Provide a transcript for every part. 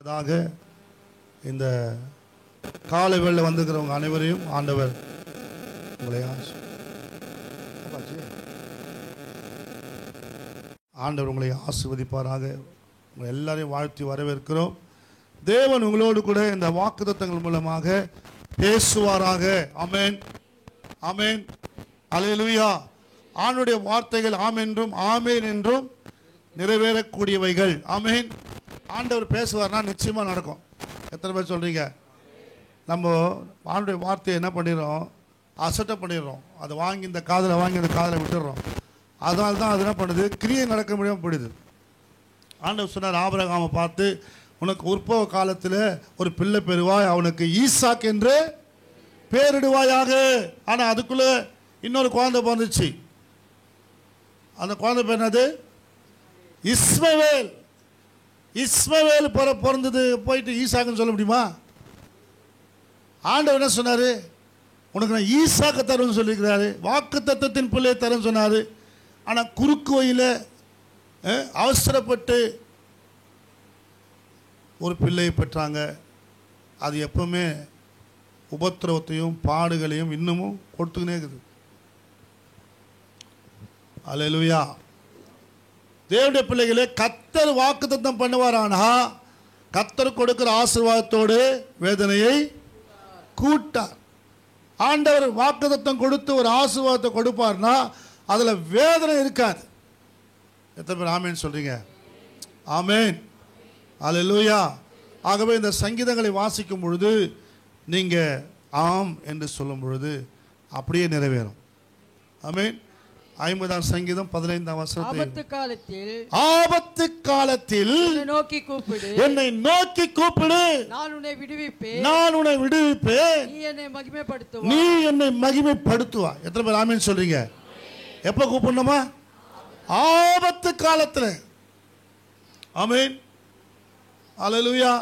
முன்னதாக இந்த காலை வேளையில் வந்திருக்கிறவங்க அனைவரையும் ஆண்டவர் உங்களை ஆசீர்வதிப்பாராக. உங்களை எல்லாரையும் வாழ்த்தி வரவேற்கிறோம். தேவன் உங்களோடு கூட இந்த வாக்குத்தத்தங்கள் மூலமாக பேசுவாராக. ஆமென், ஆமென், அல்லேலூயா. ஆண்டுடைய வார்த்தைகள் ஆம் என்றும் ஆமேன் என்றும் நிறைவேறக்கூடியவைகள். ஆமேன். ஆண்டவர் பேசுவார்னா நிச்சயமா நடக்கும். எத்தனை பேர் சொல்றீங்க? நம்ம ஆண்டுடைய வார்த்தையை என்ன பண்ணிடுறோம்? அசட்டை பண்ணிடுறோம். அதை வாங்கி இந்த காதில் வாங்கி இந்த காதில் விட்டுடுறோம். அதனால தான் அது என்ன பண்ணுது? கிரியை நடக்க முடியாமல் போயிடுது. ஆண்டவர் சொன்னார் ஆபிரகாமை பார்த்து, உனக்கு உற்பவ காலத்தில் ஒரு பிள்ளை பெறுவாய், அவனுக்கு ஈசாக் என்று பேரிடுவாயாக. ஆனால் அதுக்குள்ளே இன்னொரு குழந்தை பிறந்துச்சு. அந்த குழந்தை பேர் என்னது? இஸ்மவேல். இஸ்மவேல் பிறந்தது போயிட்டு ஈசாக்குன்னு சொல்ல முடியுமா? ஆண்டவர் என்ன சொன்னார்? உனக்கு நான் ஈசாக்க தருன்னு சொல்லியிருக்கிறாரு. வாக்கு தத்தத்தின் பிள்ளையை தருன்னு சொன்னார். ஆனால் குறுக்கு வழியில் அவசரப்பட்டு ஒரு பிள்ளையை பெற்றாங்க. அது எப்பவுமே உபத்திரவத்தையும் பாடுகளையும் இன்னமும் கொடுத்துக்கினே இருக்குது. அல்லேலூயா. தேவனுடைய பிள்ளைகளே, கர்த்தர் வாக்குத்தத்தம் பண்ணுவாரானா கர்த்தர் கொடுக்கிற ஆசீர்வாதத்தோடு வேதனையை கூட்டார். ஆண்டவர் வாக்குத்தத்தம் கொடுத்து ஒரு ஆசீர்வாதத்தை கொடுப்பார்னா அதில் வேதனை இருக்காது. எத்தனை பேர் ஆமேன் சொல்றீங்க? ஆமேன், அல்லேலூயா. ஆகவே இந்த சங்கீதங்களை வாசிக்கும் பொழுது நீங்கள் ஆம் என்று சொல்லும் பொழுது அப்படியே நிறைவேறும். ஆமேன். 50ஆம் சங்கீதம் 15ஆம் வசனத்தில், ஆபத்து காலத்தில் என்னை நோக்கி கூப்பிடு, நான் உன்னை விடுவிப்பேன், நீ என்னை மகிமைப்படுத்துவாய். எத்தனை பேர் ஆமேன் சொல்றீங்க? எப்போ கூப்பிடணுமா? ஆபத்து காலத்தில். ஆமேன், அல்லேலூயா.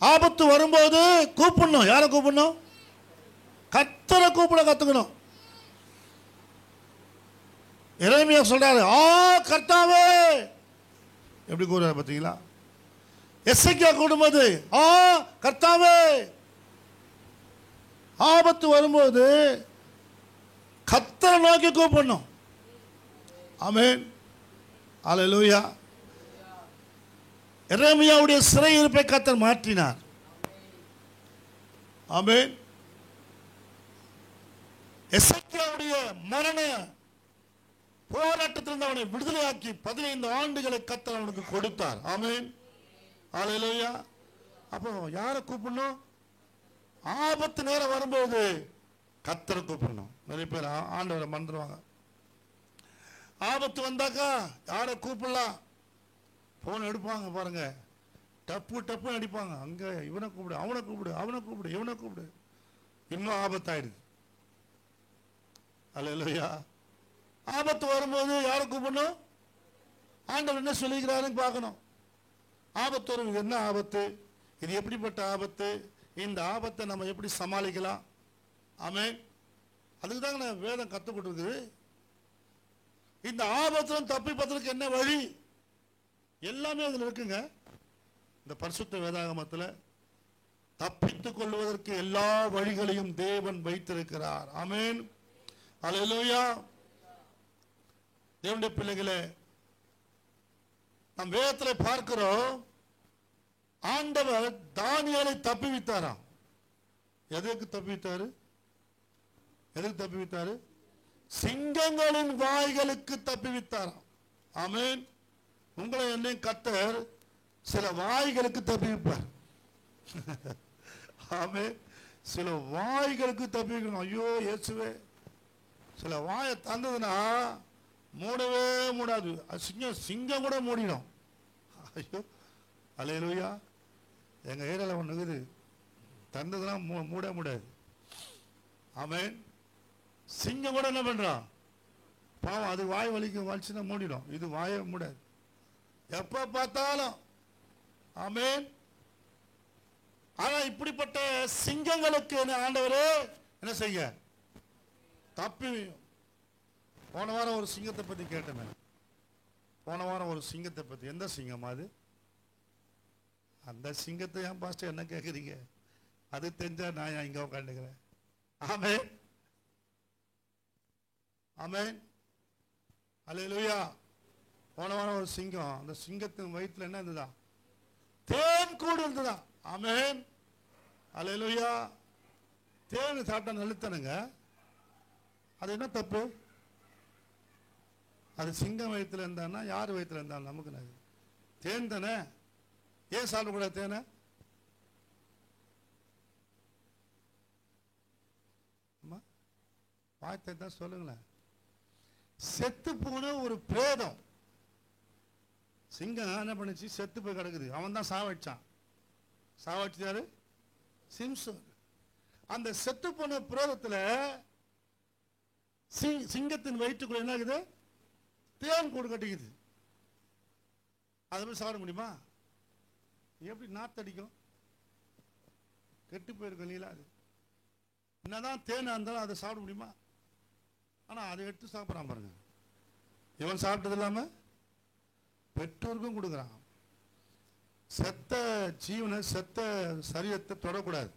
ஆபத்து வரும்போது கூப்பிடணும். யாரை கூப்பிடணும்? கர்த்தரை கூப்பிட கத்துக்கணும். எரேமியா சொல்றாரு, கர்த்தாவே. எப்படி கூறுறாரு பார்த்தீங்களா? எசேக்கியா கூடும்போது கர்த்தாவே. ஆபத்து வரும்போது கர்த்தரை நோக்கி கூப்பிடணும். ஆமென், அல்லேலூயா. எரேமியாவுடைய சிறையிருப்பை கர்த்தர் மாற்றினார். ஆமென். எசேக்கியாவுடைய மரண போராட்டத்திலிருந்து அவனை விடுதலையாக்கி 15 ஆண்டுகளை கர்த்தர் அவனுக்கு கொடுத்தார். ஆமென், அல்லேலூயா. அப்போ யாரை கூப்பிடணும்? ஆபத்து நேரம் வரும்போது கர்த்தரை கூப்பிடணும். நிறைய பேர் ஆண்டவரை மறந்துடுவாங்க. ஆபத்து வந்தாக்கா யாரை கூப்பிடலாம்? போன் எடுப்பாங்க பாருங்க, டப்பு டப்புன்னு அடிப்பாங்க. அங்கே இவனை கூப்பிடு, அவனை கூப்பிடு, அவனை கூப்பிடு, இவனை கூப்பிடு. இன்னும் ஆபத்தாயிடுது. அல்லேலூயா. ஆபத்து வரும்போது யாரை கூப்பிடணும்? ஆண்டவர் என்ன சொல்லிக்கிறாருன்னு பார்க்கணும். ஆபத்து வரும். என்ன ஆபத்து? இது எப்படிப்பட்ட ஆபத்து? இந்த ஆபத்தை நம்ம எப்படி சமாளிக்கலாம்? ஆமென். அதுக்கு தாங்க வேதம் கற்றுக் கொடுக்குது. இந்த ஆபத்திலும் தப்பிப்பதற்கு என்ன வழி? எல்லாமே அதில் இருக்குங்க. இந்த பரிசுத்த வேதாகமத்தில் தப்பித்துக் கொள்வதற்கு எல்லா வழிகளையும் தேவன் வைத்திருக்கிறார். ஆமென், அல்லேலூயா. தேவனுடைய பிள்ளைகளே, நம் வேதத்தில் பார்க்கிறோம், ஆண்டவர் தானியேலை தப்பிவித்தாராம். எதுக்கு தப்பிவித்தாரு? எதுக்கு தப்பிவித்தாரு? சிங்கங்களின் வாய்களுக்கு தப்பிவித்தாராம். ஆமென். உங்களை என்னை கர்த்தர் சில வாய்களுக்கு தப்பிவிப்பார். ஆமென். சில வாய்களுக்கு தப்பிக்கணும். ஐயோ இயேசுவே, சில வாயை தந்ததுன்னா மூடவே மூடாது. சிங்கம் கூட மூடிடும். ஐயோ, அல்லேலூயா. எங்கள் ஏரியாவில் ஒன்று இருக்குது, தந்ததுன்னா மூட முடியாது. ஆமென். சிங்கம் கூட என்ன பண்ணுறான்? பாவம், அது வாய் வலிச்சுன்னா மூடிடும். இது வாயை மூடாது, எப்போ பார்த்தாலும். ஆமென். ஆனால் இப்படிப்பட்ட சிங்கங்களுக்கு ஆண்டவரே என்ன செய்ய? தப்பி. போன வாரம் ஒரு சிங்கத்தை பற்றி கேட்டேன். போன வாரம் ஒரு சிங்கத்தை பற்றி. எந்த சிங்கம் அது? அந்த சிங்கத்தை ஏன் பாஸ்டர் என்ன கேட்குறீங்க? அது தெரிஞ்சா நான் இங்கே உட்காந்துக்கிறேன். ஆமென், ஆமென், அல்லேலூயா. போன வாரம் ஒரு சிங்கம், அந்த சிங்கத்தின் வயிற்றுல என்ன இருந்ததா? தேன் கூடு இருந்ததா? ஆமென், அல்லேலூயா. தேன் சாப்பிட்டா நல்லுத்தனுங்க. அது என்ன தப்பு? அது சிங்கம் வயிற்றுல இருந்தான்னா யார் வயிற்றுல இருந்தாலும் நமக்கு தேன் தானே. ஏன் சாப்பிடக்கூடாது தேனை? வார்த்தை தான் சொல்லுங்களேன். செத்து போன ஒரு பிரேதம், சிங்கம் என்ன பண்ணுச்சு? செத்து போய் கிடக்குது. அவன் தான் சாவடிச்சான். சாவடிச்சாரு சிம்சன். அந்த செத்து போன பிரேதத்தில் சிங்கத்தின் வயிற்றுக்குள்ள என்ன இருக்குது? தேன் கூடு கட்டிக்குது. அதை போய் சாப்பிட முடியுமா? எப்படி நாத்தடிக்கும்? கெட்டு போயிருக்கும் நீலா. அது என்னதான் தேனா இருந்தாலும் அதை சாப்பிட முடியுமா? ஆனால் அதை எடுத்து சாப்பிட்றான் பாருங்க. இவன் சாப்பிட்டது இல்லாமல் பெற்றோருக்கும் கொடுக்குறான். செத்த ஜீவனை, செத்த சரீரத்தை தொடக்கூடாது.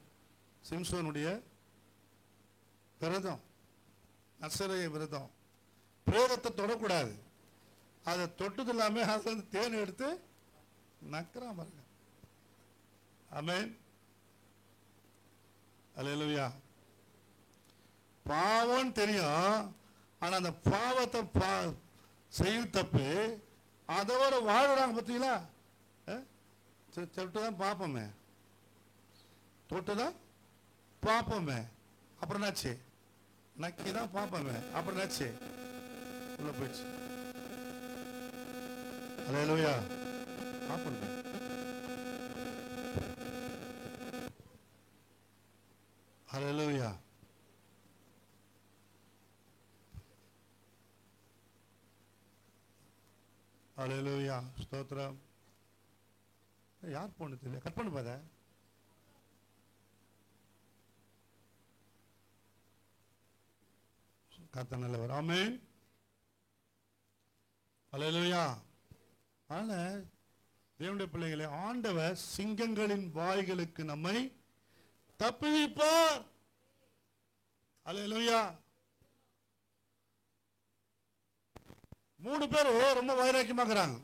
சிம்சோனுடைய விரதம், நசரேய விரதம். பிரேதத்தை தொடக்கூடாது. அதை தொட்டது இல்லாமல் அதை வந்து தேனை எடுத்து நக்கிறான் பாருங்க. ஆமென், அல்லேலூயா. பாவம் தெரியும், ஆனால் அந்த பாவத்தை செய்யும் தப்பு அதோட வாழ்றாங்க. பார்த்தீங்களா? தொட்டு தான் பார்ப்போமே, தொட்டு தான் பார்ப்போமே, அப்புறம் என்னாச்சு? நக்கி தான் பார்ப்போமே, அப்புறம் என்னாச்சு? உள்ள போயிடுச்சு. அல்லேலூயா. பார்ப்போம். அல்லேலூயா. அல்லேலூயா. ஸ்தோத்திரம். யார் போன தெரியல, கட் பண்ணு பாத. கர்த்தர் நல்லவர். ஆமென், அல்லேலூயா. அதனால தேவனுடைய பிள்ளைகளே, ஆண்டவர் சிங்கங்களின் வாய்களுக்கு நம்மை தப்புவிப்பார். அல்லேலூயா. 3 பேர் ரொம்ப வைராக்கியமாக்குறாங்க.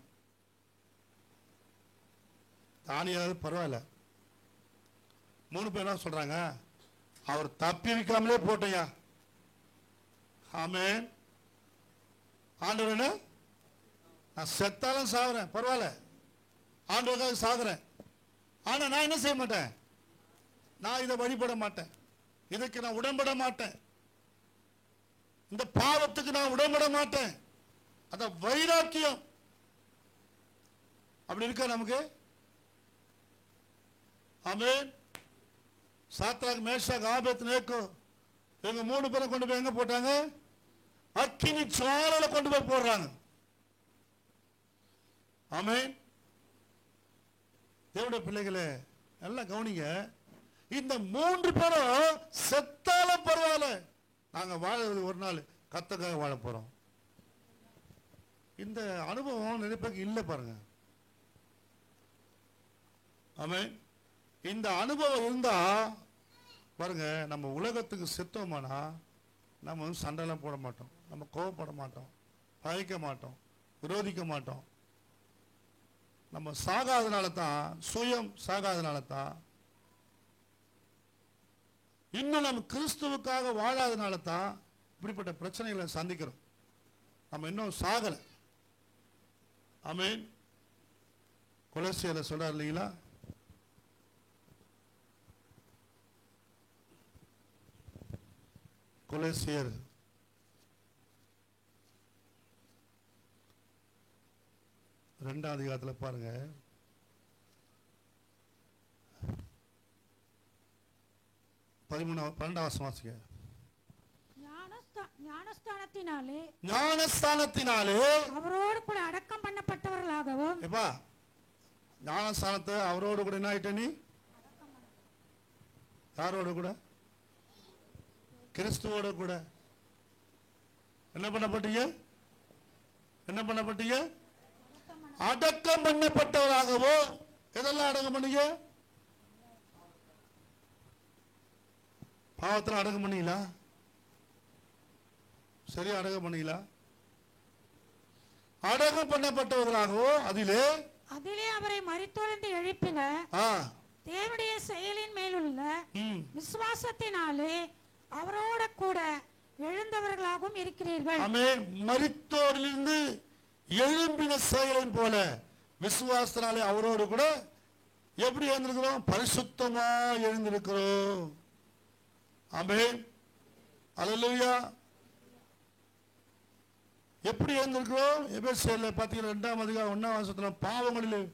தானியாவது பரவாயில்ல. 3 பேர் என்ன சொல்றாங்க? அவர் தப்பி வைக்காமலே போட்டையா. ஆமென். ஆண்டவர் என்ன, நான் செத்தாலும் சாகுறேன் பரவாயில்ல, ஆண்டவருக்காக சாகுறேன். ஆனா நான் என்ன செய்ய மாட்டேன்? நான் இதை வழிபட மாட்டேன், இதுக்கு நான் உடன்பட மாட்டேன், இந்த பாவத்துக்கு நான் உடன்பட மாட்டேன். அத வைராக்கியம் அப்படி இருக்க நமக்கு. ஆமென். சாத்ராக், மேஷாக், ஆபேத்நேகோ இவங்க 3 பேரை கொண்டு போய் எங்க போட்டாங்க? அக்கினி ஜுவாலையில கொண்டு போய் போடுறாங்க. ஆமென். தேவனுடைய பிள்ளைகளே, நல்லா கவனிங்க. இந்த 3 பேரும் செத்தாலும் பரவாயில்ல, நாங்க வாழ ஒரு நாள் கர்த்தருக்காக வாழ போறோம். இந்த அனுபவம் நிறைய பேருக்கு இல்லை பாருங்க. ஆமென். இந்த அனுபவம் இருந்தா பாருங்க, நம்ம உலகத்துக்கு செத்தோமானா நம்ம வந்து சண்டைலாம் போட மாட்டோம், நம்ம கோவப்பட மாட்டோம், பகைக்க மாட்டோம், விரோதிக்க மாட்டோம். நம்ம சாகாதனால தான், சுயம் சாகாதனால தான், இன்னும் நம்ம கிறிஸ்துவுக்காக வாழாதனால தான் இப்படிப்பட்ட பிரச்சனைகளை சந்திக்கிறோம். நம்ம இன்னும் சாகலை. ஆமென். கொலோசியர்ல சொல்றார் இல்லைங்களா? கொலோசியர் 2ஆம் அதிகாரத்தில் பாருங்க, 12ஆம் வசனம் வாசிங்க. ஞானஸ்தானத்தினாலே அவரோடு கூட அடக்கம் பண்ணப்பட்டவர்களாகவும். எப்பா ஞானஸ்தானத்தை அவரோடு கூட என்ன ஆயிட்ட? நீ யாரோட கூட? கிறிஸ்துவோட கூட என்ன பண்ணப்பட்டீங்க? என்ன பண்ணப்பட்டீங்க? அடக்கம் பண்ணப்பட்டவராகவோ எதெல்லாம் அடக்கம் பண்ணீங்க? பாவத்தில் அடக்கம் பண்ணீங்களா? சரியா அடக்கம் பண்ணீங்களா? அடக்கம் பண்ணப்பட்டவர்களாகவோ அதிலே அவரை மரித்தோர்ந்து எழுப்பின தேவனுடைய செயலின் மேலுள்ள விசுவாசத்தினாலே அவரோட கூட எழுந்தவர்களாகவும் இருக்கிறீர்கள். ஆமென். மரித்தோரிலிருந்து எழும்பின செயலின் போல விசுவாசத்தினாலே அவரோடு கூட எப்படி எழுந்திருக்கிறோம்? பரிசுத்தமா எழுந்திருக்கிறோம். ஆமென். அல்லேலூயா. எப்படி எழுந்திருக்கிறோம்? எபேசியர்ல பார்த்தீங்கன்னா 2ஆம் அதிகாரம் 1ஆம் வசனத்துல பாவங்களிலும்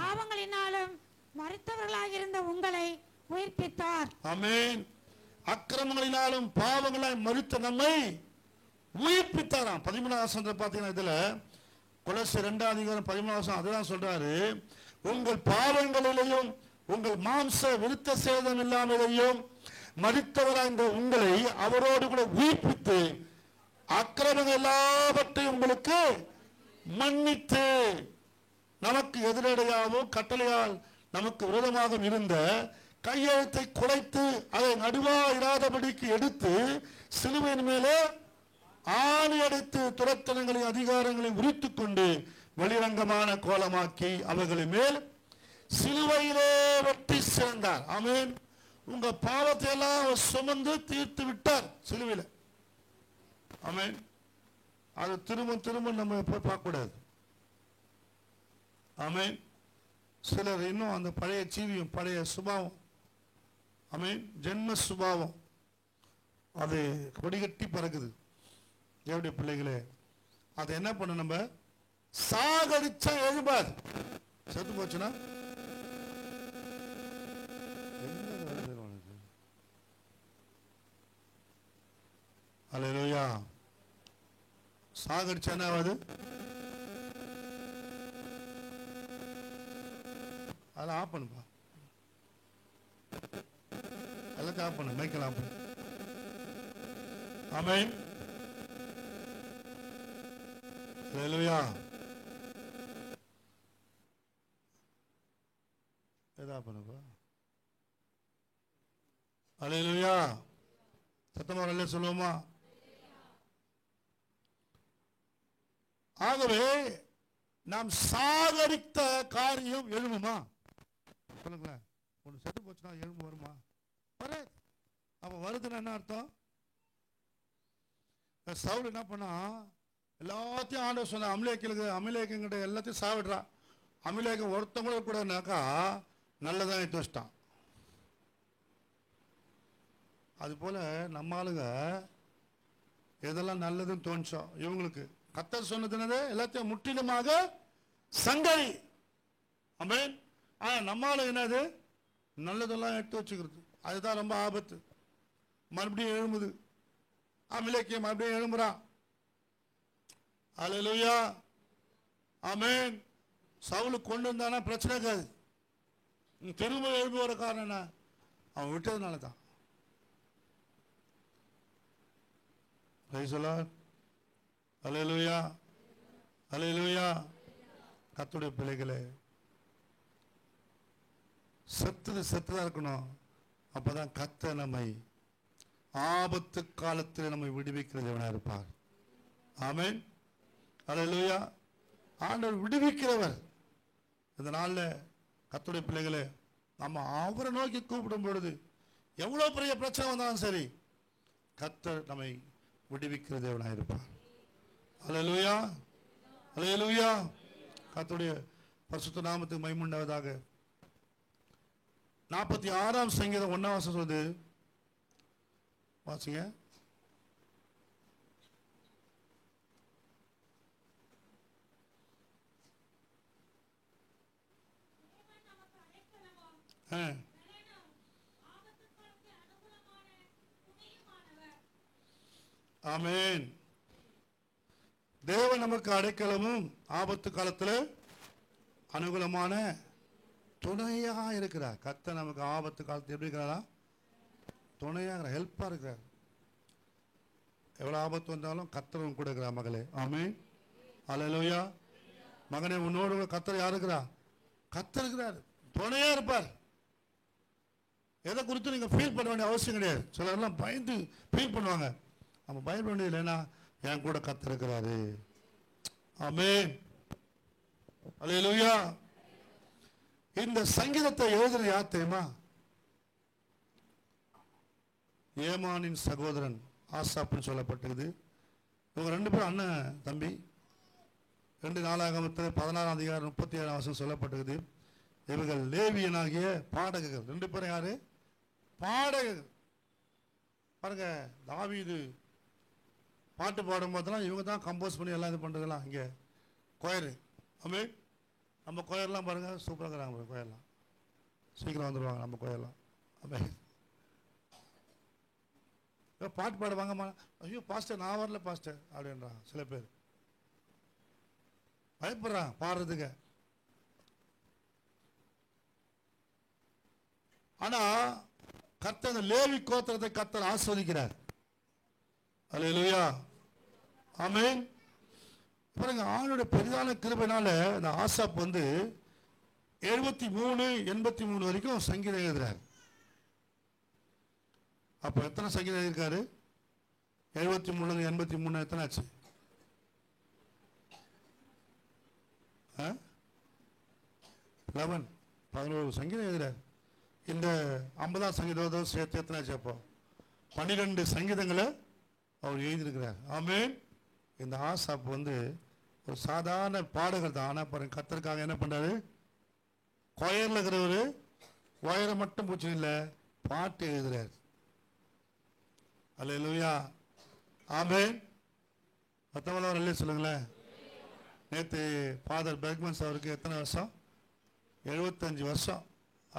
பாவங்களினாலும் மரித்தவர்களாக இருந்த உங்களை உயிர்ப்பித்தார். ஆமென். அக்கிரமங்களினாலும் பாவங்களால் மரித்த நம்மை உயிர்ப்பித்தாராம். 13ஆம் வசனத்துல பார்த்தீங்கன்னா இதுல கொலோசியர் 2ஆம் அதிகாரம் 13ஆம் வசனம் அதுதான் சொல்றாரு. உங்கள் பாவங்களிலேயும் உங்கள் மாம்ச விருத்த சேதம் இல்லாமலேயும் மரித்தவராய்ந்த உங்களை அவரோடு கூட உயிர்ப்பித்து அக்கிரமங்கள் எல்லாவற்றையும் உங்களுக்கு மன்னித்து நமக்கு எதிரடையாவோ கட்டளையால் நமக்கு விரோதமாக இருந்த கையெழுத்தை குலைத்து அதை நடுவாயிராதபடிக்கு எடுத்து சிலுவையின் மேலே ஆணி அடைத்து துரத்தனங்களையும் அதிகாரங்களையும் உரித்துக் கொண்டு வெளிரங்கமான கோலமாக்கி அவர்களை மேல் சிலுவையிலே வெட்டி சேர்ந்தார். ஆமென். உங்க பாவத்தை எல்லாம் சுமந்து தீர்த்து விட்டார் சிலுவையில். ஆமென். அது திரும்ப திரும்ப நம்ம போய் பார்க்க கூடாது. ஆமென். சிலர் இன்னும் அந்த பழைய ஜீவியம் பழைய சுபாவம், ஆமென், ஜென்ம சுபாவம் அது கொடிகட்டி பறக்குது. எப்படி பிள்ளைகளே, அதை என்ன பண்ண நம்ம சாகடிச்சா எழுப்பாது. செத்து போச்சுன்னா அல்லேலூயா. சாகடிச்சா என்ன ஆகுது? அதெல்லாம் ஆஃப் பண்ணுப்பா, எல்லாத்தையும் ஆஃப் பண்ணு, மைக்கெல்லாம் ஆஃப் பண்ணு. ஆமென். அல்லேலூயா. எதா பண்ணுப்பா. அல்லேலூயா. சத்தமா நல்ல சொல்லுவோமா? ஆகவே நாம் சாகரித்த காரியம் எழுமுமா? சொல்லுங்களேன். ஒன்று செத்து போச்சுன்னா எழும்பு வருமா? வராது. அப்ப வருதுன்னா என்ன அர்த்தம்? சவுல் என்ன பண்ணா, எல்லாத்தையும் ஆண்டவர் சொன்ன அமிலேக்கிட்ட எல்லாத்தையும் சாவிடுறான். அமிலேக்கம் ஒருத்தவங்கள கூடனாக்கா நல்லதான் எடுத்து வச்சிட்டான். அது போல நம்ம ஆளுங்க எதெல்லாம் நல்லதுன்னு தோணுச்சோ இவங்களுக்கு கர்த்தர் சொன்னதுனது எல்லாத்தையும் முற்றிலுமாக சங்கரி. ஆமென். நம்ம ஆளு என்னது நல்லதெல்லாம் எடுத்து வச்சுக்கிறது. அதுதான் ரொம்ப ஆபத்து. மறுபடியும் எழும்புது. அமிலேக்கியம் மறுபடியும் எழும்புறான். அல்லேலூயா. ஆமென். சவுலு கொண்டு வந்தானா பிரச்சனை இருக்காது. திரும்ப எழும்பு வர காரணம் என்ன? அவன் விட்டதுனால தான். அல்லேலூயா. அல்லேலூயா. கர்த்தருடைய பிள்ளைகளே, செத்துதான் இருக்கணும். அப்பதான் கர்த்தர் நம்மை ஆபத்து காலத்தில் நம்மை விடுவிக்கிறவனாக இருப்பார். ஆமென். அல்லேலூயா. ஆண்டவர் விடுவிக்கிறவர். இந்த நாளில் கர்த்தருடைய பிள்ளைகளே, நம்ம அவரை நோக்கி கூப்பிடும் பொழுது எவ்வளவு பெரிய பிரச்சனை வந்தாலும் சரி கர்த்தர் நம்மை விடுவிக்கிற தேவனாக இருப்பார். அல்லேலூயா. அல்லேலூயா. கர்த்தருடைய பரிசுத்த நாமத்துக்கு மகிமை உண்டாவதாக. 46ஆம் சங்கீதம் 1ஆம் வசனம் சொல்லுது, வாசிங்க. ஆமென். தேவன் நமக்கு அடைக்கலமும் ஆபத்து காலத்தில் அனுகூலமான துணையாக இருக்கிறார். கர்த்தர் நமக்கு ஆபத்து காலத்தில் எப்படி இருக்கிறாரா? துணையாக, ஹெல்ப்பா இருக்கிறார். எவ்வளவு ஆபத்து வந்தாலும் கர்த்தரும் கூட இருக்கிறார் மகளே. ஆமென். அல்லேலூயா. மகனே, உன்னோடு கர்த்தர் யார் இருக்கிறா? கர்த்தர் இருக்கிறார், துணையா இருப்பார். எதை குறித்து நீங்க ஃபீல் பண்ண வேண்டிய அவசியம் கிடையாது. சிலர்லாம் பயந்து ஃபீல் பண்ணுவாங்க. நம்ம பயப்பட வேண்டியது இல்லைன்னா என் கூட கர்த்தர் இருக்கிறாரு. ஆமென், அல்லேலூயா. இந்த சங்கீதத்தை எழுதுறது யார் தெரியுமா? ஏமானின் சகோதரன் ஆசாப்னு சொல்லப்பட்டது. இவங்க 2 பேரும் அண்ணன் தம்பி. 2 நாளாகமத்தில் 16ஆம் அதிகாரம் 37ஆம் வசனம் சொல்லப்பட்டது. இவர்கள் லேவியனாகிய பாடகர்கள். 2 பேரும் யாரு? பாடகர்கள். பாருங்க, தாவீது பாட்டு பாடும் போதெல்லாம் இவங்க தான் கம்போஸ் பண்ணி எல்லாம் இது பண்ணுறதெல்லாம். இங்கே கொயரு. ஆமென். நம்ம கொயர்லாம் பாருங்க சூப்பராக இருக்கிறாங்க. கொயர்லாம் சீக்கிரம் வந்துடுவாங்க நம்ம கொயர்லாம். ஆமென். பாட்டு பாடுவாங்கம்மா, ஐயோ பாஸ்டர் நான் வரல பாஸ்டர் அப்படின்றான். சில பேர் பயப்படுறான் பாடுறதுக்கு. ஆனா கர்த்தர் லேவி கோத்திரத்தை கர்த்தர் ஆஸ்வதிக்கிறார். அல்லேலூயா, ஆமென். பாருங்க, ஆளுடைய பெரிதான கிருபையினால இந்த ஆசாப் 73 83 வரைக்கும் சங்கீதம் எழுதுறாரு. அப்ப எத்தனை சங்கீதம் எழுதியிருக்காரு? 73 83 எத்தனை ஆச்சு? 11 சங்கீதம் எழுதுறாரு. இந்த 50ஆம் சங்கீதம் சேர்த்து எத்தனை ஆச்சு? அப்போ 12 சங்கீதங்களை அவர் எழுதியிருக்கிறார். ஆமென். இந்த ஆசாப் ஒரு சாதாரண பாடகர் தான். ஆனால் பாருங்க, கர்த்தருக்காக என்ன பண்றாரு? கொயரில் இருக்கிறவர் ஒயரை மட்டும் பூச்சி இல்லை, பாட்டு எழுதுறாரு. அல்லேலூயா, ஆமென். மற்றவங்கள இல்லையே சொல்லுங்களேன். நேற்று ஃபாதர் பெர்க்மன்ஸ் அவருக்கு எத்தனை வருஷம்? 75 வருஷம்.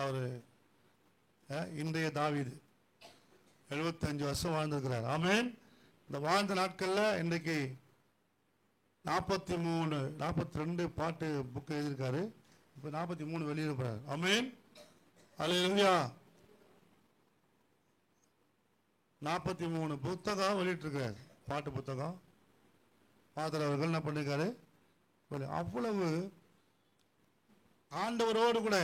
அவர் இன்றைய தாவீது 75 வருஷம் வாழ்ந்திருக்கிறார். ஆமென். இந்த வாழ்ந்த நாட்களில் இன்றைக்கு 43 42 பாட்டு புக்கு எழுதியிருக்காரு. இப்போ 43 வெளியிடப்படுறாரு. ஆமென், அல்லேலூயா. 43 புத்தகம் வெளியிட்டிருக்கிறார், பாட்டு புத்தகம். ஃபாதர் அவர்கள் என்ன பண்ணியிருக்காரு? அவ்வளவு ஆண்டவரோடு கூட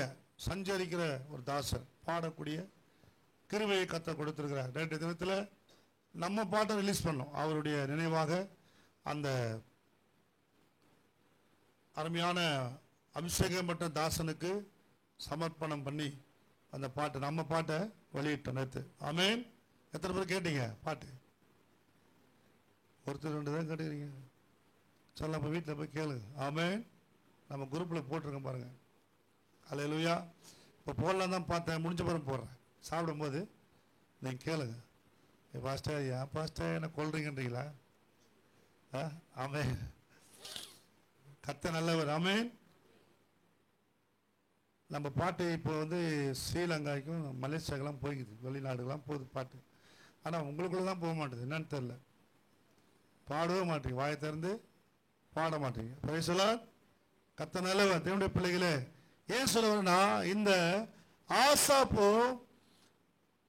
சஞ்சரிக்கிற ஒரு தாசர், பாடக்கூடிய கிருபையை கர்த்தர் கொடுத்திருக்கிறார். நேற்றைய தினத்தில் நம்ம பாட்டை ரிலீஸ் பண்ணோம். அவருடைய நினைவாக அந்த அருமையான அபிஷேகம் பெற்ற தாசனுக்கு சமர்ப்பணம் பண்ணி அந்த பாட்டு, நம்ம பாட்டை வெளியிட்டோம் நேற்று. ஆமென். எத்தனை பேர் கேட்டீங்க பாட்டு? ஒருத்தர் 2 தான் கேட்டுக்கிறீங்க. சொல்ல அப்போ வீட்டில் போய் கேளுங்க. ஆமென். நம்ம குரூப்பில் போட்டிருக்கோம் பாருங்க. அல்லேலூயா. இப்போ போடலாம் தான் பார்த்தேன், முடிஞ்ச பிறகு போடுறேன். சாப்பிடும்போது நீங்கள் கேளுங்க. பாஸ்டர், ஏன் பாஸ்டர் என்ன கொள்றீங்கன்றீங்களா? ஆமென். கர்த்தர் நல்லவர். ஆமென். நம்ம பாட்டு இப்போ ஸ்ரீலங்காய்க்கும் மலேசியாக்கெல்லாம் போய்க்குது, வெளிநாடுகள்லாம் போகுது பாட்டு. ஆனால் உங்களுக்குள்ள தான் போக மாட்டேது. என்னன்னு தெரில, பாடவே மாட்டீங்க, வாயை திறந்து பாட மாட்டீங்க. Praise the Lord. கர்த்தர் நல்லவர். தேவனுடைய பிள்ளைகளே, ஏன் சொல்லுவேன்னா, இந்த ஆசாப்பு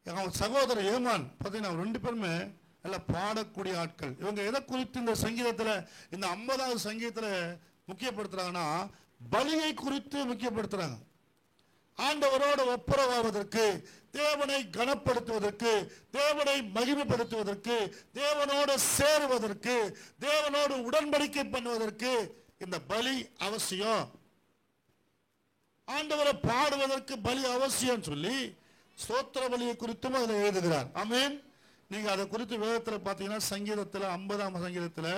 அவன் சகோதரர் ஏமான் பார்த்தீங்கன்னா 2 பேருமே நல்லா பாடக்கூடிய ஆட்கள். இவங்க எதை குறித்து இந்த சங்கீதத்தில், இந்த 50வது சங்கீதத்தில் முக்கியப்படுத்துறாங்கன்னா, பலியை குறித்து முக்கியப்படுத்துறாங்க. ஆண்டவரோடு ஒப்புரவாவதற்கு, தேவனை கனப்படுத்துவதற்கு, தேவனை மகிமைப்படுத்துவதற்கு, தேவனோடு சேருவதற்கு, தேவனோடு உடன்படிக்கை பண்ணுவதற்கு இந்த பலி அவசியம். ஆண்டவரை பாடுவதற்கு பலி அவசியம் சொல்லி ஸ்தோத்திர பலியை குறித்தும் அதில் எழுதுகிறார். ஆமென். நீங்க அதை குறித்து வேதத்தில் பார்த்தீங்கன்னா, சங்கீதத்தில் 50ஆம் சங்கீதத்தில்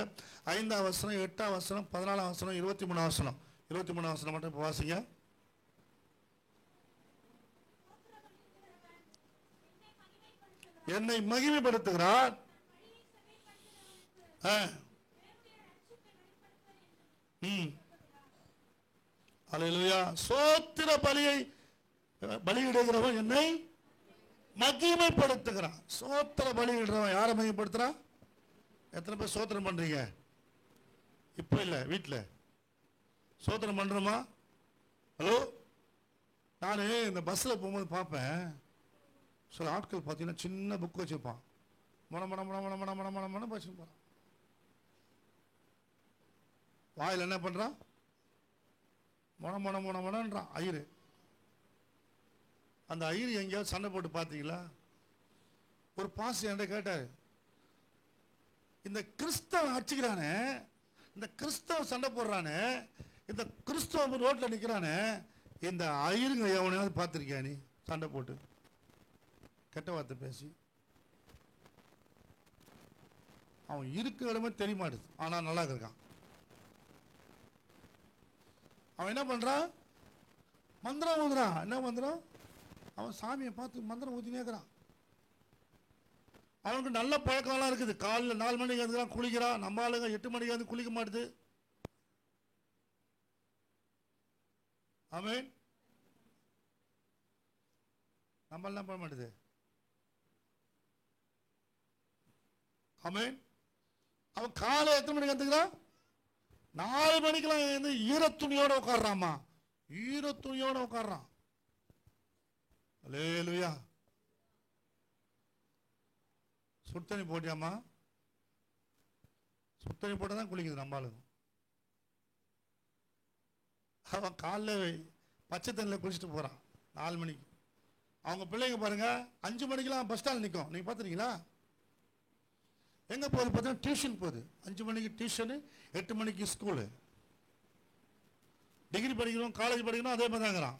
5ஆம் வசனம், 8ஆம் வசனம், 14ஆம் வசனம், 23ஆம் வசனம். 23ஆம் வசனம் மட்டும் இப்போ வாசிங்க. என்னை மகிமைப்படுத்துகிறார், அல்லேலூயா. ஸ்தோத்திர பலியை பலியிடுகிறவன் என்னை மகிமைப்படுத்துகிறான். ஸ்தோத்திர பலியிடுறவன் யாரை மகிமைப்படுத்துறான்? எத்தனை பேர் ஸ்தோத்திரம் பண்றீங்க? இப்ப இல்ல, வீட்டில் ஸ்தோத்திரம் பண்றோமா? ஹலோ. நான் இந்த பஸ்ஸில் போகும்போது பார்ப்பேன், சில ஆட்கள் பார்த்தீங்கன்னா சின்ன புக் வச்சுருப்பான், மன மன மன மன மன மன மன மன வச்சுருப்பான். வாயில் என்ன பண்றான்? மொனன்றான் ஐயரு. அந்த ஐயரு எங்கேயாவது சண்டை போட்டு பார்த்தீங்களா? ஒரு பாஸ்டர் என்கிட்ட கேட்டார், இந்த கிறிஸ்தவன் அடிச்சுக்கிறானே, இந்த கிறிஸ்தவ சண்டை போடுறானே, இந்த கிறிஸ்தவ ரோட்ல நிற்கிறானே, இந்த ஐயருங்க எவனையாவது பார்த்துருக்கியா நீ சண்டை போட்டு கெட்ட வார்த்தை பேசி? அவன் இருக்க இடமே தெரிய மாட்டுது, ஆனால் நல்லா இருக்கான். அவன் என்ன பண்றான்? மந்திரம் ஊதுறான். என்ன மந்திரம்? அவன் சாமியை பார்த்து மந்திரம் ஊதினே இருக்கிறான். அவனுக்கு நல்ல பழக்கம்லாம் இருக்குது. காலையில் 4 மணிக்கு வந்துக்கிறான், குளிக்கிறான். நம்ம ஆளுங்க 8 மணிக்கு வந்து குளிக்க மாட்டுது. ஆமென். நம்ம எல்லாம் பண்ண மாட்டுது. ஆமென். அவன் காலை எத்தனை மணிக்கு வந்துக்கிறான்? 4 மணிக்கெல்லாம் வந்து ஈரத்துணியோட உட்காடுறாமா, ஈரத்துணியோட உட்காடுறான். அல்லேலூயா. சுத்தண்ணி போட்டியாமா? சுத்தண்ணி போட்டால் தான் குளிக்குது நம்ம ஆளுங்க. அவன் காலைல பச்சை தண்ணியில் குளிச்சுட்டு போகிறான் 4 மணிக்கு. அவங்க பிள்ளைங்க பாருங்க 5 மணிக்கெல்லாம் பஸ் ஸ்டாண்ட் நிற்கும். நீங்கள் பார்த்துருக்கீங்களா? எங்கே போகுது பார்த்தீங்கன்னா டியூஷன் போகுது. 5 மணிக்கு டியூஷனு, 8 மணிக்கு ஸ்கூலு. டிகிரி படிக்கணும், காலேஜ் படிக்கணும், அதே மாதிரி தாங்கிறான்.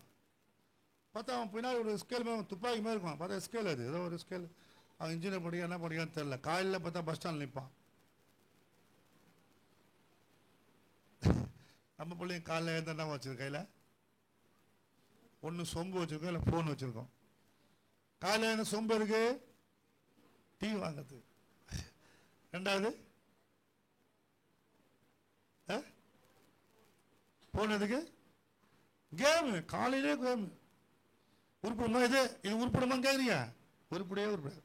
பார்த்தா அவன் பின்னாடி ஒரு ஸ்கேல் மாதிரி துப்பாக்கி மாதிரி இருக்கும். பார்த்தா ஸ்கேல் அது ஏதோ ஒரு ஸ்கேல். அவன் இன்ஜினியர் படிக்க என்ன படிக்கான்னு தெரியல. காலையில் பார்த்தா பஸ் ஸ்டாண்ட் நிற்பான். நம்ம பிள்ளைங்க காலையில் எழுந்த என்ன வச்சுருக்கோம்? கையில் ஒன்று சொம்பு வச்சுருக்கோம், இல்லை ஃபோன் வச்சுருக்கோம். காலையில் என்ன சொம்பு இருக்கு? டீ வாங்கிறது. 2வது ஃபோன் எதுக்கு? கேமு. காலையிலே கேமு. உருப்பிடுமா? இது உருப்பிடுமான்னு கேட்குறீங்க? உருப்படியே உருப்படியாது.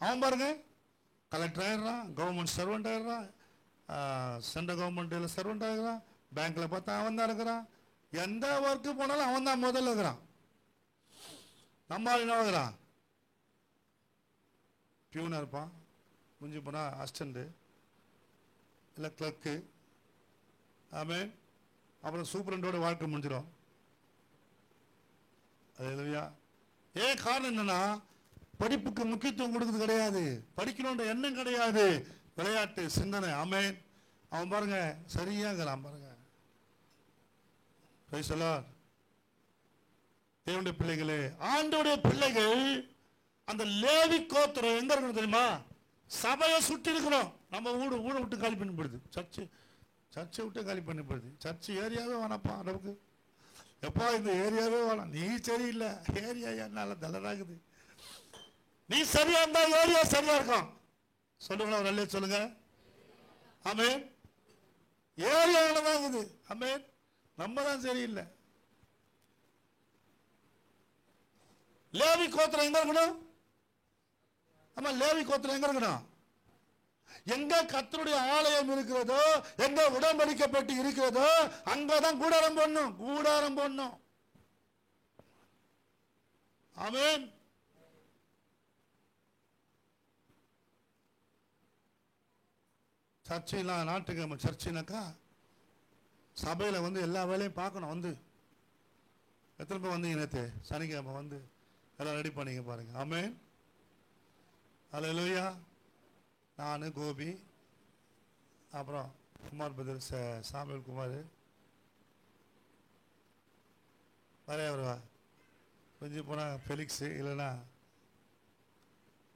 அவன் பாருங்க கலெக்டர் ஆகிடுறான், கவர்மெண்ட் சர்வெண்ட் ஆகிடுறான், சென்ட்ரல் கவர்மெண்ட்டில் சர்வெண்ட் ஆகிறான், பேங்க்கில் பார்த்தா அவன் தான் இருக்கிறான். எந்த ஒர்க்கு போனாலும் அவன் தான் முதல்ல இருக்கிறான். நம்ம என்ன ஆகுறான்? பியூனாக இருப்பான், முடிஞ்சு போனால் அசிஸ்டண்ட்டு இல்லை கிளர்க்கு. ஆமென். அப்புறம் சூப்பரண்டோட வாழ்க்கை முடிஞ்சிடும். அது இல்லையா? ஏன் காரணம் என்னன்னா, படிப்புக்கு முக்கியத்துவம் கொடுக்குறது கிடையாது, படிக்கணுன்ற எண்ணம் கிடையாது, விளையாட்டு சிந்தனை. ஆமென். அவன் பாருங்க சரியாகிறான் பாருங்க. Praise the Lord. தேவனுடைய பிள்ளைகளே, ஆண்டவருடைய பிள்ளைகள் அந்த லேவி கோத்திரம் எங்க இருக்கணும் தெரியுமா? சபையை சுற்றி இருக்கணும். நம்ம ஊரை விட்டு காலி பண்ணி போடுது. சர்ச்சை விட்டு காலி பண்ணி போடுது. சர்ச்சு ஏரியாவே வேணாப்பா நமக்கு. எப்பா இந்த ஏரியாவே வேணாம். நீ சரியில்லை, ஏரியா என்னால தளராகுது. நீ சரியா இருந்தா ஏரியா சரியா இருக்கும். சொல்லுங்களா? ஒரு அல்லே சொல்லுங்க. ஆமென். ஏரியாவில் தான் இருக்குது. ஆமென். நம்ம தான் சரியில்லை. லேவி கோத்திரம் எங்க இருக்கணும்? ஆமா, லேவி கோத்திரம் எங்க இருக்கணும்? எங்க கர்த்தருடைய ஆலயம் இருக்கிறதோ, எங்க உடன்படிக்கப்பட்டு இருக்கிறதோ, அங்கதான் கூடாரம் போடணும். கூடாரம் போடணும். ஆமென். சர்ச்சைலாம் நாட்டுக்கு சர்ச்சைனாக்கா சபையில் வந்து எல்லா வேலையும் பார்க்கணும். வந்து எத்தனை பேர் வந்தீங்க நேற்று சனிக்கிழமை? வந்து எல்லாம் ரெடி பண்ணிங்க பாருங்க. ஆமென். அல்லேலூயா. நான் கோபி, அப்புறம் குமார் பதில், சாமுவேல் குமார், நிறைய வருவா. கொஞ்சம் போனால் ஃபெலிக்ஸு, இல்லைன்னா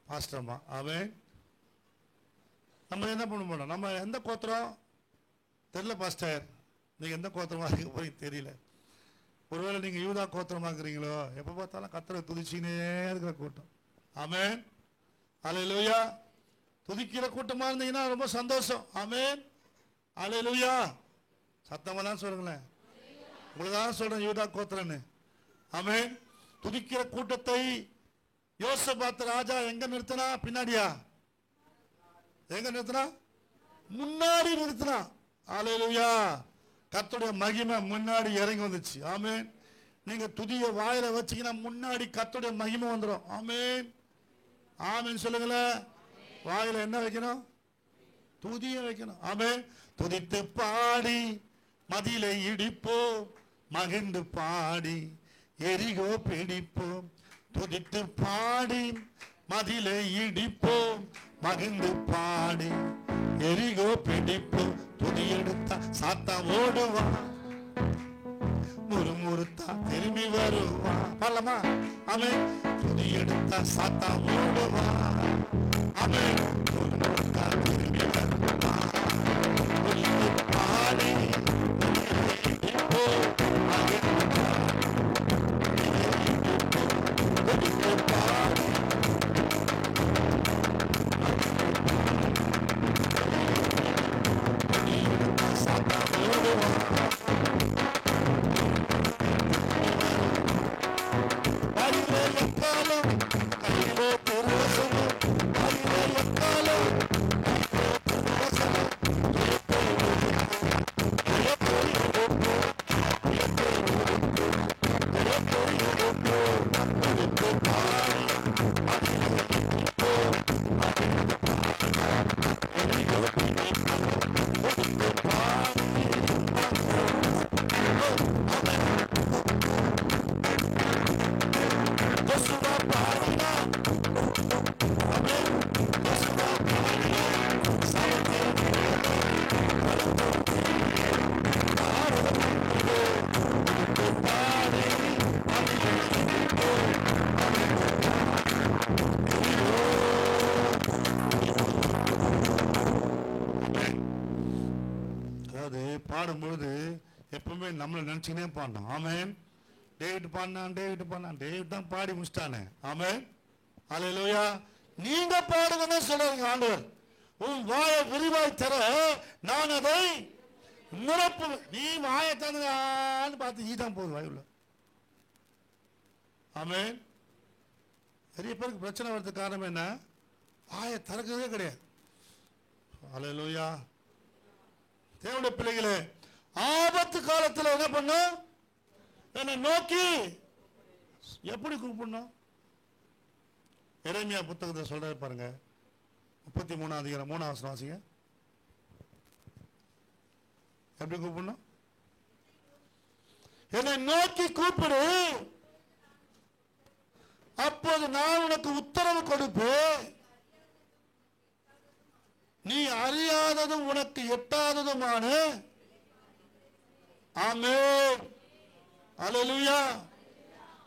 பாஸ்டர்மா. ஆமென். நம்ம என்ன பண்ண போனோம்? நம்ம எந்த கோத்திரம் தெரியல பாஸ்டர். நீங்கள் எந்த கோத்திரமாக இருக்க போய் தெரியல. ஒருவேளை நீங்கள் யூதா கோத்திரமாக இருக்கிறீங்களோ? எப்போ பார்த்தாலும் கர்த்தரை துதிச்சினே இருக்கிற கூட்டம். ஆமென். அல்லேலூயா. துதிக்கிற கூட்டமாக இருந்தீங்கன்னா ரொம்ப சந்தோஷம். ஆமென். அல்லேலூயா. சத்தமாக தான் சொல்லுங்களேன். உங்களுக்கு தான் சொல்கிறேன் யூதா கோத்திரன்னு. ஆமென். துதிக்கிற கூட்டத்தை யோசபாத் ராஜா எங்க நிறுத்தினா? பின்னாடியா? எங்க நிறுத்தினா? முன்னாடி நிறுத்தினா. அல்லேலூயா. கர்த்தருடைய மகிமை முன்னாடி இறங்கி வந்துச்சு. ஆமென். நீங்க துதிய வாயில வச்சீங்கன்னா முன்னாடி கர்த்தருடைய மகிமை வந்துடும். ஆமென். ஆமென் சொல்லுங்களேன். வாயில என்ன வைக்கணும்? துதிய வைக்கணும். ஆமென். துதித்து பாடி மதிலை இடிப்போம், மகிழ்ந்து பாடி எரிகோ பிடிப்போம். துதித்து பாடி மதிலை இடிப்போம், மகிழ்ந்து பாடி எரிகோ பிடிப்போம். துதி எடுத்தா சாத்தா ஓடுவான், முறுமுறுத்தா திரும்பி வருவான். பாடலாமா? அவன் துதி எடுத்தா சாத்தா ஓடுவான், அவன் முறுமுறுத்தா திரும்பி வருவான். துதித்து பாடி இடிப்போம், மகிழ்ந்து பாடி துதித்து பாடி சாத்தா ஓடுவான். பாடும்போது எப்பவுமே நம்மளை நினைச்சுக்கினே பாடணும். ஆமென். டேவிட் பாடினான், டேவிட் தான் பாடி முடிச்சிட்டானே. ஆமென். அல்லேலூயா. நீங்க பாடுங்கன்னு சொல்றாங்க ஆண்டவர். உன் வாயை விரிவாய் தர நான் அதை நிரப்பு. நீ வாயை தந்தான்னு பார்த்து நீ தான் போகுது வாயுள்ள. ஆமென். நிறைய பேருக்கு பிரச்சனை வர்றதுக்கு காரணம் என்ன? வாயை திறக்கிறதே கிடையாது. அல்லேலூயா. தேவனுடைய பிள்ளைகளே, ஆபத்து காலத்தில் என்ன பண்ணும்? என்னை நோக்கி எப்படி கூப்பிடணும்? எரேமியா புத்தகத்தை சொல்றாரு பாருங்க, 33ஆம் அதிகாரம் 3ஆம் வசனம் வாசிங்க. எப்படி கூப்பிடணும்? என்னை நோக்கி கூப்பிடு, அப்போது நான் உனக்கு உத்தரவு கொடுப்பேன். நீ அறியாததும் உனக்கு எட்டாததுமான ஆமென் அல்லேலூயா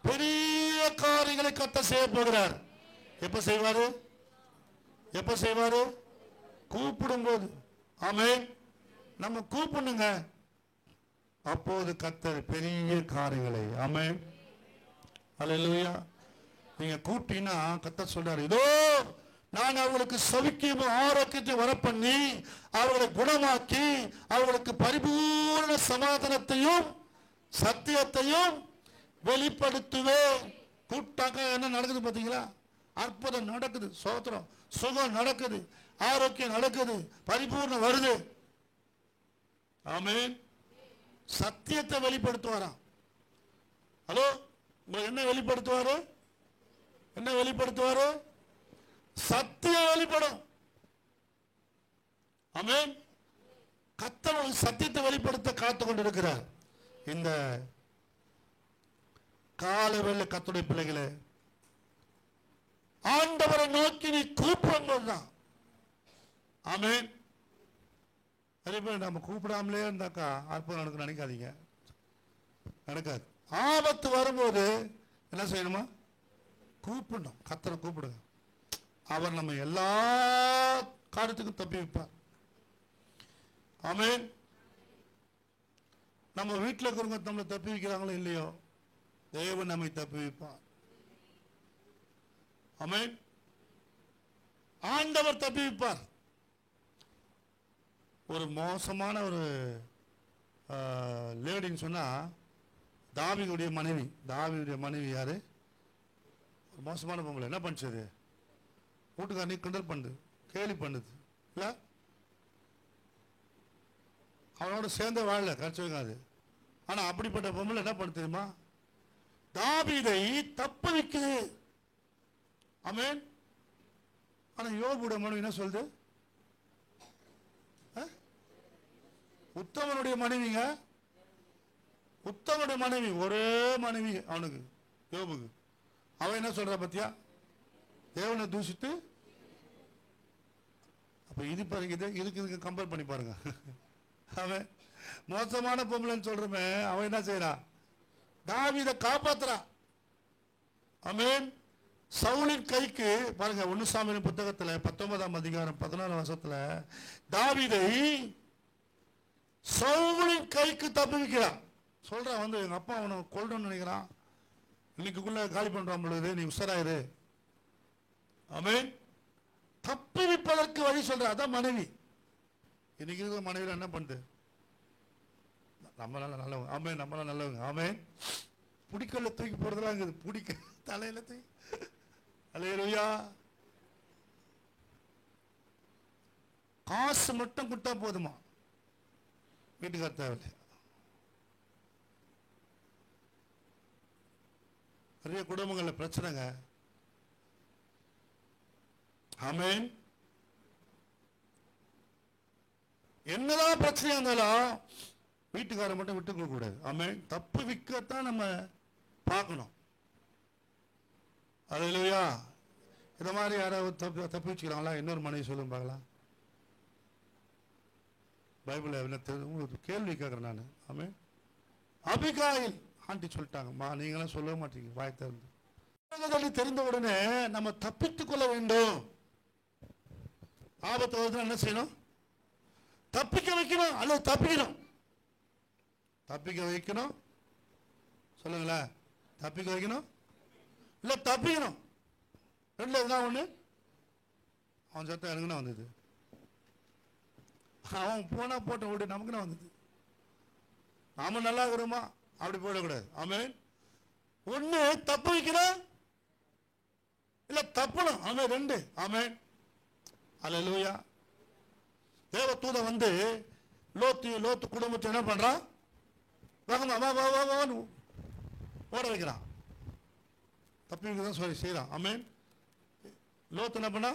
பெரிய காரியங்களை கர்த்தர் செய்ய போகிறார். எப்ப செய்வாரு? எப்ப செய்வாரு? கூப்பிடும் போது. ஆமென். நம்ம கூப்பிடுங்க, அப்போது கர்த்தர் பெரிய காரியங்களை. ஆமென் அல்லேலூயா. நீங்க கூப்பிட்டீங்கன்னா கர்த்தர் சொல்றாரு, இதோ நான் அவர்களுக்கு சௌக்கியமும் ஆரோக்கியத்தை வரப்பண்ணி அவர்களை குணமாக்கி அவர்களுக்கு பரிபூர்ண சமாதானத்தையும் சத்தியத்தையும் வெளிப்படுத்துவேன். கூட்டாங்க என்ன நடக்குது பார்த்தீங்களா? அற்புதம் நடக்குது, சோத்திரம், சுகம் நடக்குது, ஆரோக்கியம் நடக்குது, பரிபூர்ணம் வருது. ஆமென். சத்தியத்தை வெளிப்படுத்துவாராம். ஹலோ, என்ன வெளிப்படுத்துவாரு? என்ன வெளிப்படுத்துவாரு? சத்தியம் வெளிப்படும். ஆமென். கர்த்தர் சத்தியத்தை வெளிப்படுத்த காத்துக் கொண்டிருக்கிறார். இந்த காலவேளை கர்த்தருடைய பிள்ளைகளே, ஆண்டவரை நோக்கி நீ கூப்பிடும் போதுதான். ஆமென். நிறைய பேர் நம்ம கூப்பிடாமலே இருந்தாக்கா அற்புதம் நடக்கும் நினைக்காதீங்க, நடக்காது. ஆபத்து வரும்போது என்ன செய்யணுமா? கூப்பிடணும். கர்த்தரை கூப்பிடுங்க. அவர் நம்ம எல்லா காரியத்துக்கும் தப்பி வைப்பார். ஆமென். நம்ம வீட்டில் இருக்கிறவங்க நம்மளை தப்பி வைக்கிறாங்களோ இல்லையோ, தேவன் நம்மை தப்பி வைப்பார். ஆமென். ஆண்டவர் தப்பி வைப்பார். ஒரு மோசமான ஒரு லேடின்னு சொன்னா தாவீதுடைய மனைவி. தாவீதுடைய மனைவி யாரு? ஒரு மோசமான பொம்பளை. என்ன பண்ணுச்சு? வீட்டுக்காரனை கிண்டல் பண்ணுது, கேலி பண்ணுது, இல்ல அவனோட சேர்ந்த வாழல கரைச்சு வைக்காது. ஆனா அப்படிப்பட்ட பொம்பளை என்ன பண்ண தெரியுமா? தாவீதை தப்ப வைக்குது. ஆமென். ஆனா யோபுடைய மனைவி என்ன சொல்லுது? உத்தமனுடைய மனைவிங்க, உத்தமனுடைய மனைவி, ஒரே மனைவி அவனுக்கு, யோபுக்கு. அவன் என்ன சொல்ற பத்தியா? தேவனை தூஷித்து. அப்ப இது பாருங்க, இதுக்கு கம்பேர் பண்ணி பாருங்க. அவன் மோசமான பொம்பளைன்னு சொல்றமே, அவன் என்ன செய்யறான்? தாவீதை காப்பாத்துறான். ஆமென். சவுலின் கைக்கு பாருங்க, 1 சாமுவேல் புத்தகத்துல 19ஆம் அதிகாரம் 14ஆம் வசனத்துல தாவீதை சவுலின் கைக்கு தப்புவிக்கிறான். சொல்றான் வந்து, எங்க அப்பா அவனை கொல்லணும்னு நினைக்கிறான், இன்னைக்குள்ள காலி பண்றான் பொழுது, நீ உஷாராயிரு. ஆமென். தப்புவிப்பதற்கு வழி சொல்ற. அதான் மனைவி. இன்னைக்கு இருக்கிற மனைவியில என்ன பண்ணுது? நம்மளால நல்லவங்க. ஆமென். நம்மளால நல்லவங்க. ஆமென். புடிக்கல்ல தூக்கி போறதெல்லாம் இருக்குது. புடிக்க தலையில தூக்கி. அல்லேலூயா. காசு மட்டும் கொடுத்தா போதுமா? வீட்டுக்கார தேவையில்லை. நிறைய குடும்பங்கள்ல பிரச்சனைங்க. ஆமென். என்னதான் பிரச்சனையா இருந்தாலும் வீட்டுக்காரர் மட்டும் விட்டு கொடுக்க கூடாது. ஆமென். தப்பு விற்கத்தான் நம்ம பார்க்கணும். அல்லேலூயா. இந்த மாதிரி யாராவது தப்பு வச்சுக்கிறாங்களா? இன்னொரு மனைவி சொல்லுங்க பார்க்கலாம். பைபிள் உங்களுக்கு கேள்வி கேட்குறேன் நான். ஆமென். அபிகாயில் ஆண்டி சொல்லிட்டாங்கம்மா, நீங்களாம் சொல்ல மாட்டீங்க வாய் திறந்து. தெரிந்த உடனே நம்ம தப்பித்துக் கொள்ள வேண்டும். ஆபத்து வருதுன்னா என்ன செய்யணும்? தப்பிக்க வைக்கணும் அல்லது தப்பிக்கணும். தப்பிக்க வைக்கணும். சொல்லுங்களேன். தப்பிக்க வைக்கணும் இல்ல தப்பிக்கணும். ரெண்டுல எதுனா ஒண்ணு. அவன் சத்தம் எனக்குன்னா வந்தது. அவன் போனா போட்ட ஓடி நமக்குன்னா வந்தது. நாம நல்லா இருக்கிறோமா? அப்படி போயிடக்கூடாது. ஆமென். ஒண்ணு தப்பு வைக்கணும் இல்ல தப்பணும். ஆமென். ரெண்டு. ஆமென். அல்லேலூயா. தேவ தூதன் வந்து லோத்து குடும்பத்தை என்ன பண்றான்? ஓட வைக்கிறான். தப்பி தான் சொல்லி செய்யறான். ஆமென். லோத்து என்ன பண்ணா?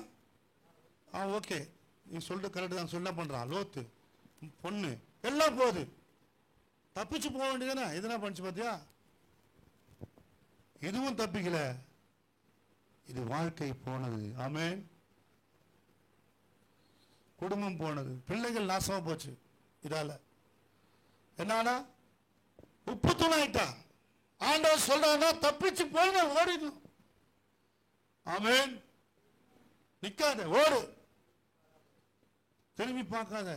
ஓகே நீ சொல்லிட்டு கரெக்ட் தான். சொல்ல பண்றான். லோத்து பொண்ணு எல்லாம் போகுது. தப்பிச்சு போக வேண்டியதானே? எதுனா பண்ணிச்சு பார்த்தியா? இதுவும் தப்பிக்கல. இது வாழ்க்கை போனது. ஆமென். குடும்பம் போனது. பிள்ளைகள் நாசமா போச்சு. இதால என்னன்னா உப்பு தூளாயிட்டா. ஆண்டவர் சொல்றாங்க தப்பிச்சு போன ஓடிடும். ஆமென். நிக்காத, ஓடு, திரும்பி பார்க்காத.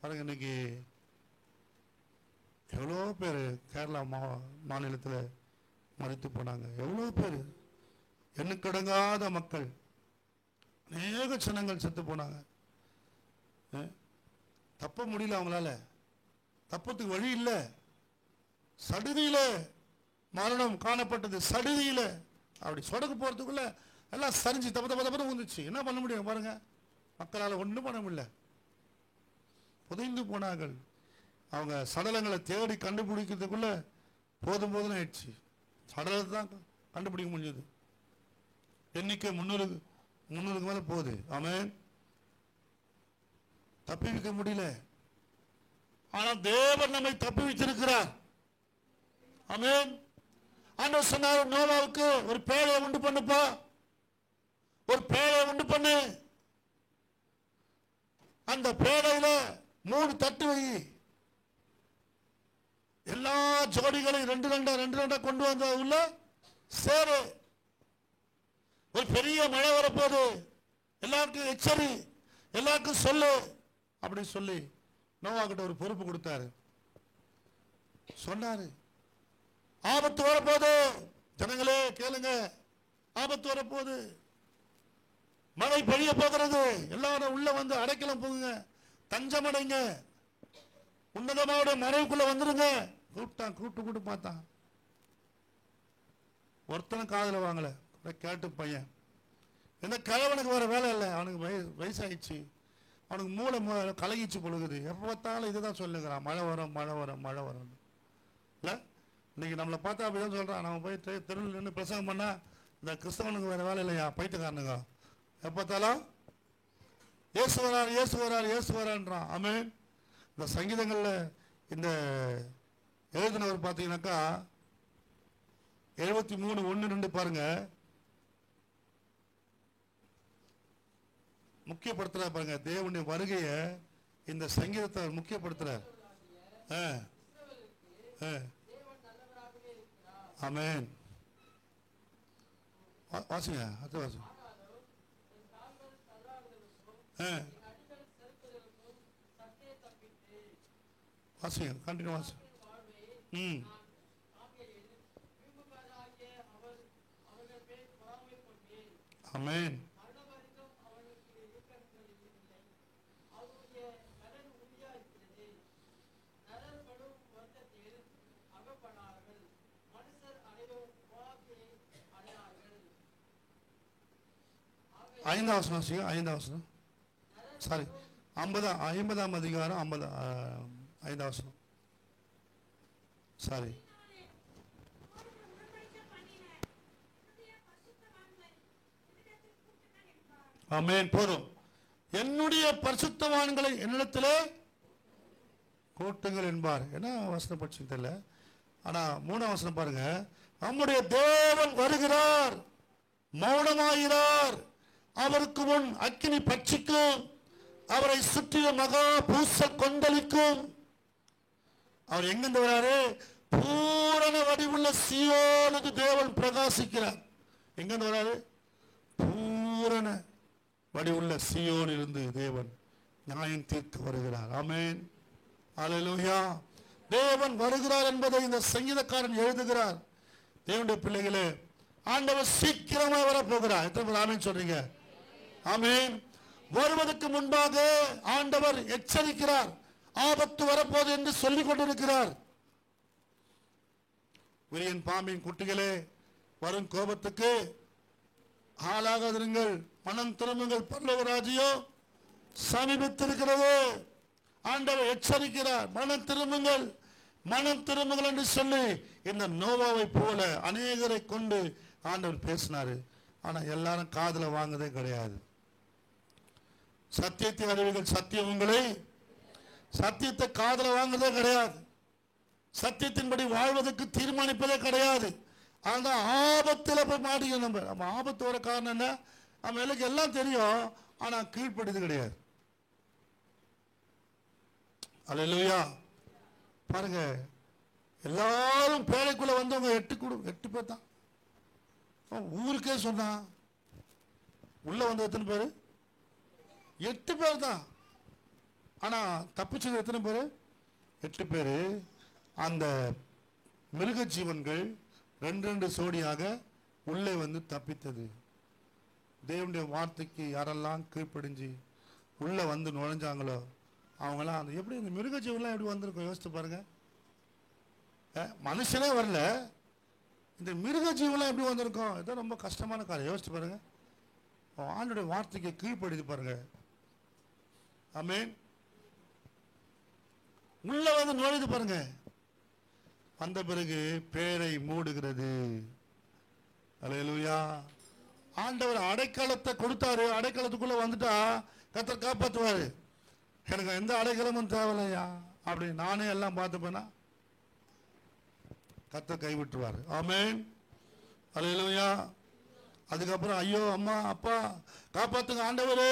பாருங்க, இன்னைக்கு எவ்வளோ பேர் கேரளா மாநிலத்தில் மறித்து போனாங்க. எவ்வளோ பேர், எண்ணுக்கடங்காத மக்கள், அநேக ஜனங்கள் செத்து போனாங்க. தப்ப முடியல அவங்களால. தப்பத்துக்கு வழி இல்லை. சடுதியில மரணம் காணப்பட்டது. சடுதியில அப்படி சொடக்கு போறதுக்குள்ள எல்லாம் சரிஞ்சு தப்ப வந்துச்சு. என்ன பண்ண முடியும் பாருங்க? மக்களால் ஒன்றும் பண்ண முடியல. புதைந்து போனார்கள். அவங்க சடலங்களை தேடி கண்டுபிடிக்கிறதுக்குள்ள போதும் ஆயிடுச்சு. சடலத்தை தான் கண்டுபிடிக்க முடிஞ்சது. எண்ணிக்கை 300க்கு மேல போகுது. ஆமென். தப்பி வைக்க முடியல. ஆனால் தேவன் நம்மை தப்பி வச்சிருக்கிறார். ஆமென். ஆண்டவர் சொன்னார், நோவாவுக்கு ஒரு பேழையை உண்டு பண்ணுப்பா, ஒரு பேழையை உண்டு பண்ணு. அந்த பேழையில 3 தட்டு வை. எல்லா ஜோடிகளையும் 2 கொண்டு வந்த உள்ள சேரு. ஒரு பெரிய மழை வரப்போது, எல்லாருக்கும் எச்சரி, எல்லாருக்கும் சொல்லு அப்படின்னு சொல்லி நோவா கிட்ட ஒரு பொறுப்பு கொடுத்தாரு. சொன்னாரு, ஆபத்து வரப்போது, ஜனங்களே கேளுங்க, ஆபத்து வரப்போது, மழை பெய்ய போகிறது, எல்லாரும் உள்ள வந்து அடைக்கலம் போகுங்க, தஞ்சம் அடைங்க, உன்னதமாவோட மறைவுக்குள்ள வந்துருங்க. கூப்பிட்டு பார்த்தான். ஒருத்தனும் காதல வாங்கல. கேட்டு பையன், எந்த கிழவனுக்கு வேற வேலை இல்லை. அவனுக்கு வயசாயிடுச்சு. அவனுக்கு மூளை கலகிச்சு பொழுகுது. எப்போ பார்த்தாலும் இதுதான் சொல்லுங்கிறான், மழை வரும் மழை வரும் மழை வரும். இல்லை, இன்னைக்கு நம்மளை பார்த்தா அப்படிதான் சொல்றான். நம்ம போய் தெருவில் நின்று பிரசங்கம் பண்ணா, இந்த கிறிஸ்தவனுக்கு வேற வேலை இல்லையா, பைத்தியக்காரனுங்க, எப்போ பார்த்தாலும் இயேசு வரார் இயேசு வரார் இயேசு வரான்றான். ஆமென். இந்த சங்கீதங்களில் இந்த எழுதினவர் பார்த்தீங்கன்னாக்கா 73:1-2 பாருங்க, முக்கியப்படுத்துறார் பாருங்க. தேவனுடைய வருகையை இந்த சங்கீதத்தை முக்கியப்படுத்துறார். ஆமென். வாசிங்க, அது வாசிங்க. வாசிங்க, கண்டினியூ வாசிங்க. ஆமென். ஐந்தாம் வசனம் வாசிங்க. 5ஆம் வசனம், சாரி 50ஆம் அதிகாரம் 5ஆம் வசனம், சாரி. ஆமென். போதும். என்னுடைய பரிசுத்தவான்களை என்னிடத்திலே கூட்டுங்கள் என்பார். என்ன வசனம் படிச்சு தெரியல, ஆனா 3ஆம் வசனம் பாருங்க. நம்முடைய தேவன் வருகிறார், மௌனமாகிறார், அவருக்கு முன் அக்கினி பட்சிக்கும், அவரை சுற்றிய மகா பூசல் கொந்தளிக்கும். அவர் எங்கிருந்து வராரு? பூரண வடிவுள்ள சீயோனுக்கு தேவன் பிரகாசிக்கிறார். எங்கிருந்து வராரு? பூரண வடிவுள்ள சீயோன் இருந்து தேவன் நியாயம் தீர்க்க வருகிறார். ஆமென். அல்லேலூயா. தேவன் வருகிறார் என்பதை இந்த சங்கீதக்காரன் எழுதுகிறார். தேவனுடைய பிள்ளைகளே, ஆண்டவர் சீக்கிரமா வரப்போகிறார். எத்தனை பேர் ஆமென் சொல்றீங்க? ஆமென். வருவதற்கு முன்பாக ஆண்டவர் எச்சரிக்கிறார், ஆபத்து வரப்போது என்று சொல்லிக் கொண்டிருக்கிறார். விரியன் பாம்பின் குட்டிகளே, வரும் கோபத்துக்கு ஆளாகாதிருங்கள், மனம் திரும்புங்கள், பரலோக ராஜ்யம் சமீபித்திருக்கிறது. ஆண்டவர் எச்சரிக்கிறார், மனம் திரும்புங்கள், மனம் திரும்புங்கள் என்று சொல்லி இந்த நோவாவை போல அநேகரை கொண்டு ஆண்டவர் பேசினாரு. ஆனா எல்லாரும் காதுல வாங்குதே கிடையாது. சத்தியத்தை அறிவிகள், சத்தியம் உங்களை, சத்தியத்தை காதுல வாங்குறதே கிடையாது. சத்தியத்தின்படி வாழ்வதற்கு தீர்மானிப்பதே கிடையாது. அந்த ஆபத்தில் போய் மாட்டிக்க. நம்ம ஆபத்து வர காரணம் என்ன? நம்ம எல்லாம் தெரியும், ஆனா கீழ்ப்படுது கிடையாது. அல்லேலூயா. பாருங்க, எல்லாரும் பேழைக்குள்ள வந்தவங்க 8 பேர் தான். ஊருக்கே சொன்னா உள்ள வந்து எத்தனை பேரு? 8 பேர் தான். ஆனா தப்பிச்சது எத்தனை பேரு? 8 பேரு. அந்த மிருக ஜீவன்கள் 2 சோடியாக உள்ளே வந்து தப்பித்தது. தேவனுடைய வார்த்தைக்கு யாரெல்லாம் கீழ்ப்படிஞ்சு உள்ள வந்து நுழைஞ்சாங்களோ அவங்களாம் அந்த எப்படி இந்த மிருக ஜீவன்லாம் எப்படி வந்திருக்கும் யோசித்து பாருங்க. மனுஷனே வரல, இந்த மிருக ஜீவன்லாம் எப்படி வந்திருக்கும்? இதான் ரொம்ப கஷ்டமான காரியம். யோசிச்சு பாருங்க. ஆண்டுடைய வார்த்தைக்கு கீழ்ப்படிது பாருங்க. ஆமென். உள்ள வந்து நுழைது பாருங்க. வந்த பிறகு பேரை மூடுகிறது. அல்லேலூயா. ஆண்டவர் அடைக்கலத்தை கொடுத்தாரு. அடைக்கலத்துக்குள்ள வந்துட்டா கர்த்தர் காப்பாற்றுவாரு. எனக்கு எந்த அடைக்கலமும் தேவையில்லையா அப்படி நானே எல்லாம் பார்த்துப்பேனா கர்த்தர் கைவிட்டுருவார். ஆமென். அல்லேலூயா. அதுக்கப்புறம் ஐயோ அம்மா அப்பா காப்பாத்துங்க ஆண்டவரே,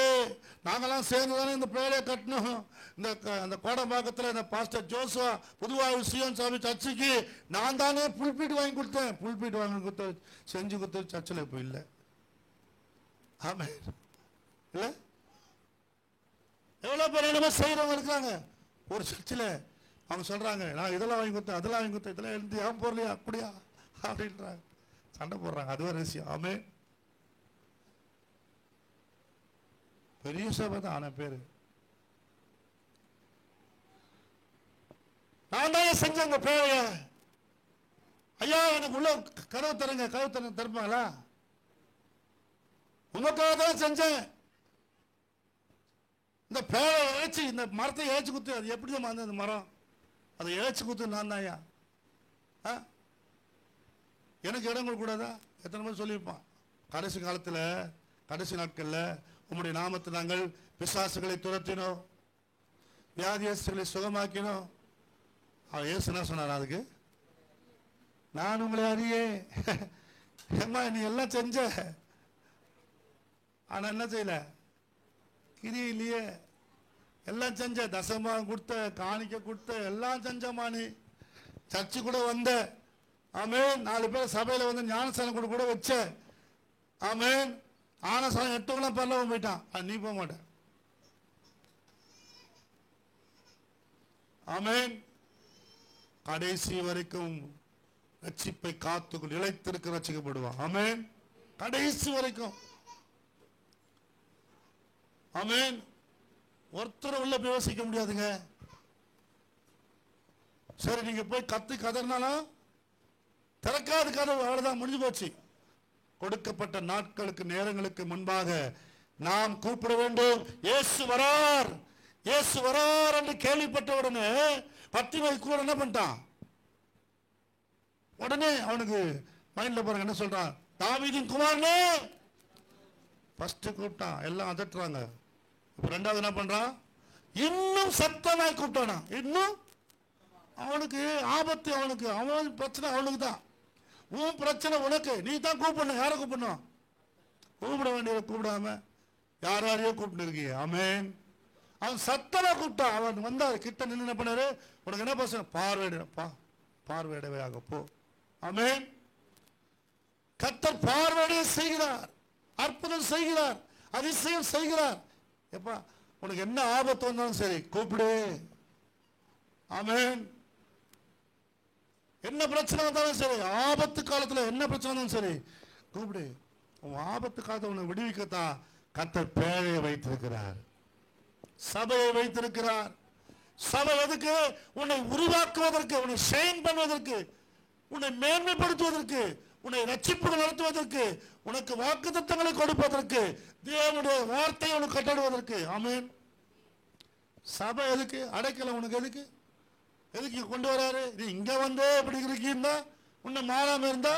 நாங்கெல்லாம் சேர்ந்து தானே இந்த பேழையை கட்டணும். இந்த கோடம்பாக்கத்தில் இந்த பாஸ்டர் ஜோசுவா புதுவாழ்வு சீயோன் சாமி சர்ச்சுக்கு நான் தானே புல்பீட் வாங்கி கொடுத்தேன். புல்பீட் வாங்கி கொடுத்த செஞ்சு கொடுத்த சர்ச்சில் இப்போ இல்லை. ஆமென். இல்லை, எவ்வளோ பேர் என்னமோ செய்கிறவங்க இருக்கிறாங்க. ஒரு சர்ச்சில் அவங்க சொல்கிறாங்க, நான் இதெல்லாம் வாங்கி கொடுத்தேன், அதெல்லாம் வாங்கி கொடுத்தேன், இதெல்லாம் எழுந்து ஏன் போடலையா அப்படியா அப்படின்றாங்க, சண்டை போடுறாங்க. அது ஒரு விஷயம். ஆமென். பெரிய சபை தான். ஆன பேரு நான் தான் செஞ்சேன். அந்த பேரைய ஐயா எனக்கு உள்ள கதவு தருங்க, கதவு தருங்க, தருப்பாங்களா? உங்களுக்காக தான் செஞ்சேன். இந்த பேரை இழைச்சி, இந்த மரத்தை இழைச்சி குத்து, அது எப்படி தான் அந்த மரம் அதை இழைச்சி குத்து நான் தான் ஐயா. எனக்கு இடம் கொடுக்க கூடாதா? எத்தனை பேர் சொல்லியிருப்பான். கடைசி காலத்தில், கடைசி நாட்களில் உம்முடைய நாமத்தை நாங்கள் பிசாசுகளை துரத்தினோம், வியாதியஸ்தர்களை சுகமாக்கணும். அவர் இயேசு என்ன சொன்னார் அதுக்கு? நான் உங்களை அறியே. ஏம்மா நீ எல்லாம் செஞ்ச, ஆனா என்ன செய்யல? கிரி இல்லையே. எல்லாம் செஞ்ச, தசமாக கொடுத்த, காணிக்க கொடுத்த, எல்லாம் செஞ்சம்மா. நீ சர்ச்சு கூட வந்த, ஆமென். 4 பேர் சபையில வந்து ஞானஸ்தானம் கூட வச்ச, ஆமென். ஆனஸ்தானம் 8 பரலவன் போயிட்டான். நீ போக மாட்ட, ஆமென். கடைசி வரைக்கும் ரட்சிப்பை காத்துக்குள் இழைத்திருக்க ரட்சிக்கப்படுவான், ஆமென். கடைசி வரைக்கும், ஆமென். ஒருத்தர் உள்ள பிரவேசிக்க முடியாதுங்க. சரி, நீங்க போய் கதறினாலும் திறக்காத கதவு, அவ்வளவுதான், முடிஞ்சு போச்சு. கொடுக்கப்பட்ட நாட்களுக்கு நேரங்களுக்கு முன்பாக நாம் கூப்பிட வேண்டும். இயேசு வரார், இயேசு வரார் என்று கேள்விப்பட்ட உடனே பத்திமை கூட என்ன பண்ணிட்டான்? உடனே அவனுக்கு மைண்ட்ல பாருங்க என்ன சொல்றான்? தாவீதின் குமாரனே. ஃபர்ஸ்ட் கூப்பிட்டான், எல்லாம் அதட்டுறாங்க. இப்ப ரெண்டாவது என்ன பண்றான்? இன்னும் சத்தமாய் கூப்பிட்டானா. இன்னும் அவனுக்கு ஆபத்து, அவனுக்கு அவன் பிரச்சனை அவனுக்கு தான். உன் பிரச்சனை உனக்கு, நீ தான் கூப்பிடணும். யாரை கூப்பிடணும்? கூப்பிட வேண்டியதை கூப்பிடாம யாரையோ கூப்பிட்டு இருக்கீங்க, ஆமென். அவன் சத்தமா கூப்பிட்டான். அவன் வந்தார், கிட்ட நின்று என்ன பண்ணாரு? உனக்கு என்ன பிரச்சனை? பார்வையிடவே ஆக போ, ஆமென். கர்த்தர் பார்வையிட செய்கிறார், அற்புதம் செய்கிறார், அதிசயம் செய்கிறார். எப்பா உனக்கு என்ன ஆபத்து வந்தாலும் சரி கூப்பிடு, ஆமென். என்ன பிரச்சனை வந்தாலும் சரி, ஆபத்து காலத்துல என்ன பிரச்சனை வந்தாலும் சரி கூப்பிடு. உன் ஆபத்து காலத்தை உன்னை விடுவிக்கத்தான் கர்த்தர் பேழையை வைத்திருக்கிறார், சபையை வைத்திருக்கிறார். சபை எதுக்கு? உன்னை உருவாக்குவதற்கு, உன்னை ஷைன் பண்ணுவதற்கு, உன்னை மேன்மைப்படுத்துவதற்கு, உன்னை ரட்சிப்புகள் நடத்துவதற்கு, உனக்கு வாக்குத்தத்தங்களை கொடுப்பதற்கு, தேவனுடைய வார்த்தையை உனக்கு கட்டடுவதற்கு, ஆமென். சபை எதுக்கு? அடைக்கலம் உனக்கு எதுக்கு? எதுக்கு கொண்டு வராரு? நீ இங்க வந்து இப்படி இருக்கீங்கன்னா, உன்னை மாறாம இருந்தா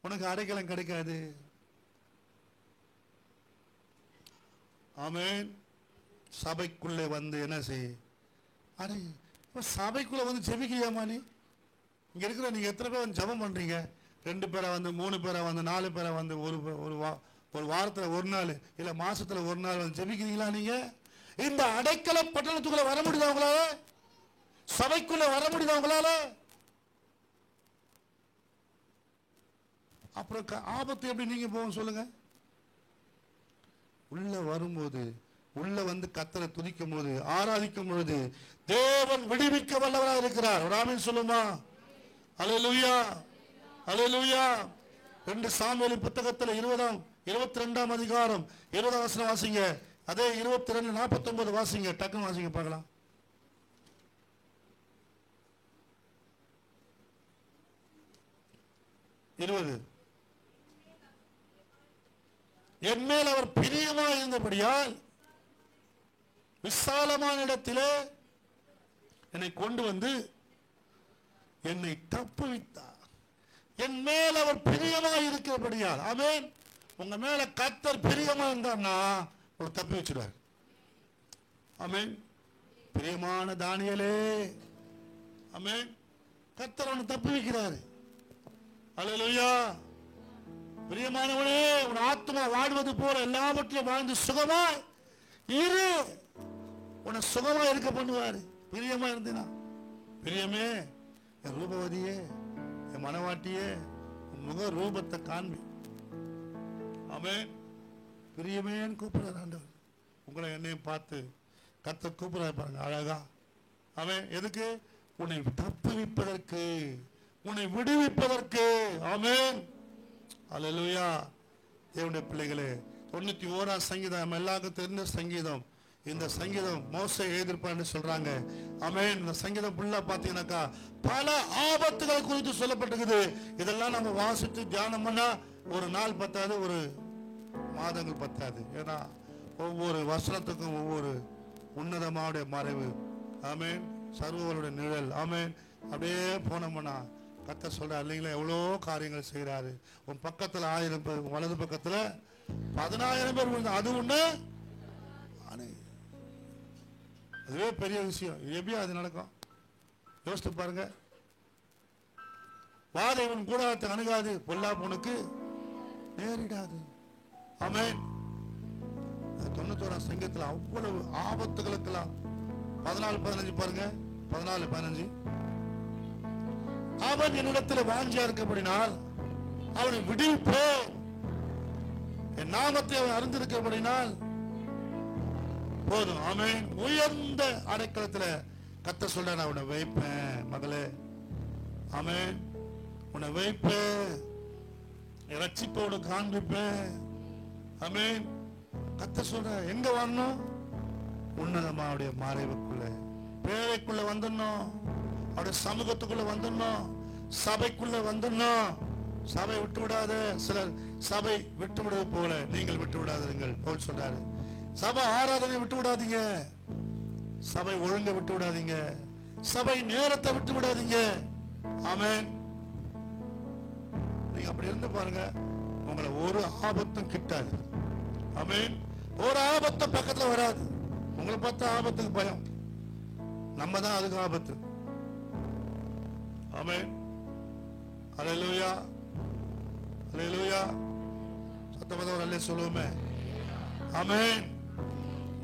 உனக்கு அடைக்கலம் கிடைக்காது, ஆமென். சபைக்குள்ளே வந்து என்ன செய்? அடே சபைக்குள்ள வந்து ஜெபிக்கிறியாமா நீ? இங்க இருக்கிற நீங்க எத்தனை பேர் வந்து ஜெபம் பண்றீங்க? 2 பேரை வந்து, 3 பேரை வந்து, 4 பேரை வந்து, ஒரு வாரத்துல ஒரு நாள் இல்ல மாசத்துல ஒரு நாள் வந்து ஜெபிக்கிறீங்களா நீங்க? இந்த அடைக்கல பட்டணத்துக்குள்ள வர முடியுதா உங்களால? சபைக்குள்ள வர முடியுதா உங்களால? அப்புறம் ஆபத்து எப்படி நீங்க போகும் சொல்லுங்க? உள்ள வரும்போது, உள்ள வந்து கர்த்தரை துதிக்கும் போது, ஆராதிக்கும் பொழுது தேவன் விடுவிக்க வல்லவராக இருக்கிறார். ஒரு ஆமென் சொல்லுமா? அல்லேலூயா, அல்லேலூயா. 2 சாமுவேல் புத்தகத்தில் 22ஆம் அதிகாரம் 20ஆம் வசனம் வாசிங்க. அதே 22:49 வாசிங்க, டக்குன்னு வாசிங்க பார்க்கலாம். என் மேல் அவர் பிரியமாக இருந்தபடியால் விசாலமான இடத்திலே என்னை கொண்டு வந்து என்னை தப்புவித்தார். என் மேல் அவர் பிரியமாக இருக்கிறபடியால், ஆமென். உங்க மேல கர்த்தர் பிரியமா இருந்தார்னா ஒரு தப்பி வச்சிருவார், ஆமென். பிரியமான தானியேலே, ஆமென். கர்த்தர் அவனை தப்பி வைக்கிறாரு, அல்லேலூயா. பிரியமானவனே, உன் ஆத்மா வாழ்வது போல எல்லாவற்றிலும் வாழ்ந்து சுகமாய் இரு. உன்னை சுகமா இருக்க பண்ணுவாரு, பிரியமா இருந்தீனா. பிரியமே, என் ரூபவதியே, என் மனவாட்டியே, உன் முக ரூபத்தை காண்பி, ஆமென். பிரியமேன்னு கூப்பிடுறார் ஆண்டவர். உங்களை என்னையும் பார்த்து கர்த்தர் கூப்பிடுறாரு பாருங்க, அழகா, ஆமென். எதுக்கு? உன்னை தப்புவிப்பதற்கு, உன்னை விடுவிப்பதற்கு, ஆமென். அல்லேலூயா. தேவனுடைய பிள்ளைகளே, 91ஆம் சங்கீதம் நம்ம எல்லாருக்கும் தெரிந்த சங்கீதம். இந்த சங்கீதம் மோசே எழுதியிருப்பான்னு சொல்றாங்க, ஆமென். இந்த சங்கீதம் ஃபுல்லா பாத்தீங்கன்னாக்கா பல ஆபத்துகளை குறித்து சொல்லப்பட்டிருக்குது. இதெல்லாம் நம்ம வாசித்து தியானம் பண்ணா ஒரு நாள் பத்தாது, ஒரு மாதங்கள் பத்தாது. ஏன்னா ஒவ்வொரு வசனத்துக்கும் ஒவ்வொரு உன்னதமாவுடைய மறைவு, ஆமென். சர்வவருடைய நிழல், ஆமென். அப்படியே போனோம்னா கர்த்தர் சொல்றார் இல்லைங்களா, எவ்வளோ காரியங்கள் செய்யறாரு. உன் பக்கத்துல 1000 பேர், வலது பக்கத்துல 10000 பேர், அது ஒண்ணு. அதுவே பெரிய விஷயம். எப்படியும் அது நடக்கும், யோசித்து பாருங்க. வாதை உன் கூடாரத்தை அணுகாது, பொல்லாப்புனுக்கு நேரிடாது. ஆமென். 91ஆம் சங்கத்தில் அவ்வளவு ஆபத்துகளுக்கெல்லாம் 14:15 பாருங்க. 14:15 அவன் என்னிடத்தில் வாஞ்சியா இருக்கப்படினால் அவனை விடுவிப்பேன், என் நாமத்தை அவன் அறிந்திருக்கப்படினால் போதும். ஆமென். உயர்ந்த அடைக்கலத்தில் கத்த சொல்ல நான் உன்னை வைப்பேன் மகளே. ஆமென். உன்னை வைப்பேன், ரட்சிப்போடு காண்பிப்பேன். ஆமென். கத்த சொல்ற எங்க வரணும்? உன்னதமா அவருடைய மறைவுக்குள்ள, பேழைக்குள்ள வந்துடணும், அவருடைய சமூகத்துக்குள்ள வந்துடணும், சபைக்குள்ள வந்துடணும். சபை விட்டு விடாத. சிலர் சபை விட்டு விடுவது போல நீங்கள் விட்டு விடாதீர்கள். பவுல் சொல்றாரு, சபை ஆராதனை விட்டு விடாதீங்க, சபை ஒழுங்க விட்டு விடாதீங்க, சபை நேரத்தை விட்டு விடாதீங்க. ஆமென். நீங்க அப்படி இருந்து பாருங்க, உங்களை ஒரு ஆபத்தும் கிட்டாது. ஆமென். ஒரு ஆபத்தும் பக்கத்துல வராது. உங்களை பார்த்த ஆபத்துக்கு பயம், நம்ம தான் அதுக்கு ஆபத்து. ஆமென். ஹல்லேலூயா, ஹல்லேலூயா. சத்தமா ஒரு அல்லே சொல்லுவோமே. ஆமென்.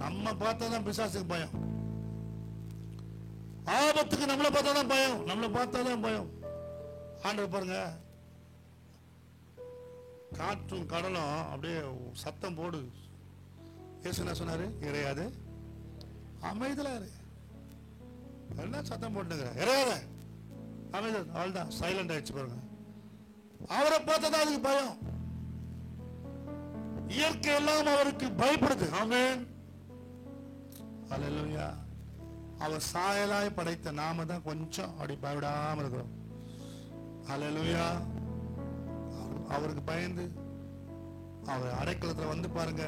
நம்ம பார்த்தா தான் பிசாசுக்கு பயம், ஆபத்துக்கு நம்மளை பார்த்தா தான் பயம், நம்மளை பார்த்தா தான் பயம். ஆண்டவர் பாருங்க, காற்றும் கடலும் அப்படியே சத்தம் போடு. இயேசு என்ன சொன்னாரு? இறையாது, அமைதலா இரு. என்ன சத்தம் போட்டுங்க? இறையாத, அமைதல். அவள்தான் சைலண்ட் ஆயிடுச்சு பாருங்க. அவரை பார்த்தா அதுக்கு பயம். இயற்கை எல்லாம் அவருக்கு பயப்படுது. ஆமென். ஹல்லேலூயா. அவர் சாயலாய் படைத்த நாம தான் கொஞ்சம் அப்படி பயப்படாம இருக்கிறோம். ஹல்லேலூயா. அவருக்கு பயந்து அவர் அடைக்கலத்துல வந்து பாருங்க.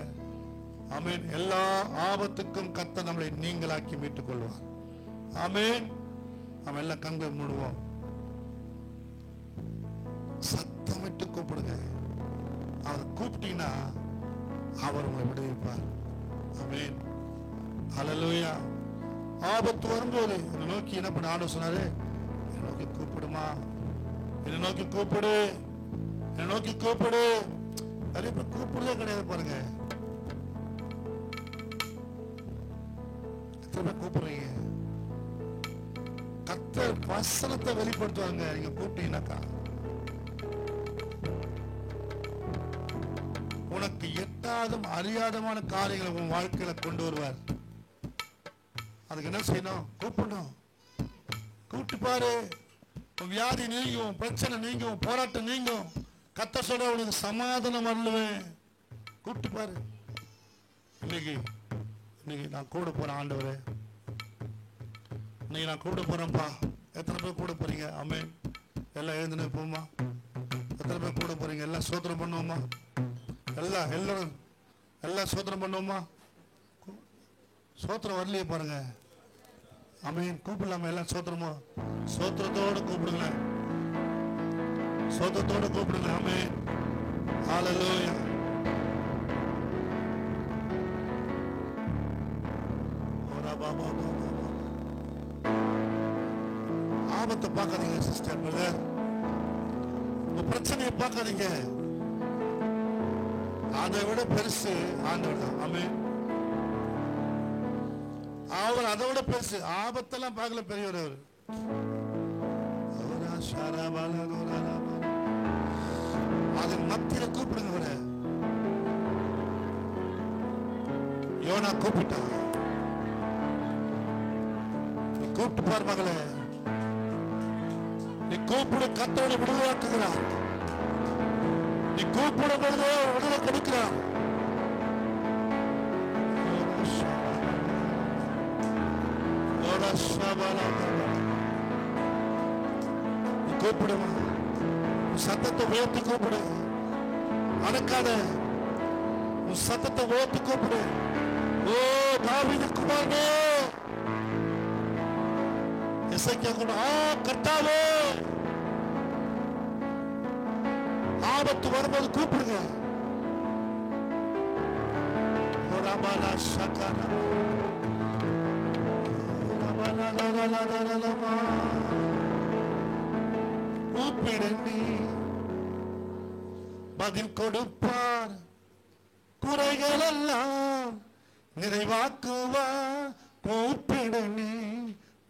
ஆமென். எல்லா ஆபத்துக்கும் கர்த்தர் நம்மளை நீங்களாக்கி மீட்டுக் கொள்வார். ஆமென். நம்ம எல்லாம் கண்களை மூடுவோம், சத்தமிட்டு கூப்பிடுங்க. அவர் கூப்பிட்டீங்கன்னா அவர் உங்களை விடுவிப்பார். ஆமென். ஹல்லேலூயா. ஆபத்து வரும்போது என்னை நோக்கி என்ன பண்ண ஆண்டவர் சொன்னாரு? என்னை நோக்கி கூப்பிடுமா, என்னை நோக்கி கூப்பிடு, என்னை நோக்கி கூப்பிடு. நிறைய பேர் கூப்பிடுறதே கிடையாது பாருங்க. எத்தனை பேர் கூப்பிடுறீங்க? கர்த்தர் வசனத்தை வெளிப்படுத்துவாங்க நீங்க கூப்பிட்டீங்கன்னாக்கா. உனக்கு எட்டாதும் அறியாதமான காரியங்களை உன் வாழ்க்கையில கொண்டு வருவார். அதுக்கு என்ன செய்யணும்? கூப்பிடணும். கூப்பிட்டு பாரு, உன் வியாதி நீங்கும், பிரச்சனை நீங்கும், போராட்டம் நீங்கும். கர்த்தர் சொல்ற உனக்கு சமாதானம் வரலுவேன். கூப்பிட்டு பாரு. இன்னைக்கு நான் கூட போறேன் ஆண்டவரே, இன்னைக்கு நான் கூட போறேன்ப்பா. எத்தனை பேர் கூட போறீங்க? ஆமென். எல்லாம் எழுந்துனே போமா. எத்தனை பேர் கூட போறீங்க? எல்லாம் சோத்திரம் பண்ணுவோமா? எல்லாம் சோத்திரம் பண்ணுவோமா? சோத்திரம் வரலையே பாருங்க. ஆமென். கூப்பிடலாமா? எல்லாம் சோத்திரமோ? சோத்திரத்தோட கூப்பிடுங்க, சோத்திரத்தோட கூப்பிடுங்க. ஆமென். ஹல்லேலூயா. ஆபத்தை பார்க்காதீங்க சிஸ்டர், பிரதர். உங்க பிரச்சனையை பார்க்காதீங்க. அதை விட பெருசு ஆண்டவர் தான். ஆமென். அவர் அதை விட பெருசு. ஆபத்தெல்லாம் பார்க்கல பெரியவர் அவர். அது மத்தியில கூப்பிடுங்க அவரை. யோனா கூப்பிட்டான். நீ கூப்பிட்டு பார் மகளே, நீ கூப்பிடு, கர்த்தர் விடுதலையாக்குகிறார். நீ கூப்பிடும் பொழுது விடுதலை கொடுக்கிறார். நீ கூப்பிடுமா, சத்தத்தை உயர்த்தி கூப்பிடு, அடக்காத. உன் சத்தத்தை உயர்த்தி கூப்பிடு. ஓ தாவீது குமாரனே, எசேக்கியா கூட, கர்த்தாவே. ஆபத்து வரும்போது கூப்பிடுங்க. கூப்பிடு பதில் கொடுப்பார், குறைகள் எல்லாம் நிறைவாக்குவார். கூப்பிடு நீ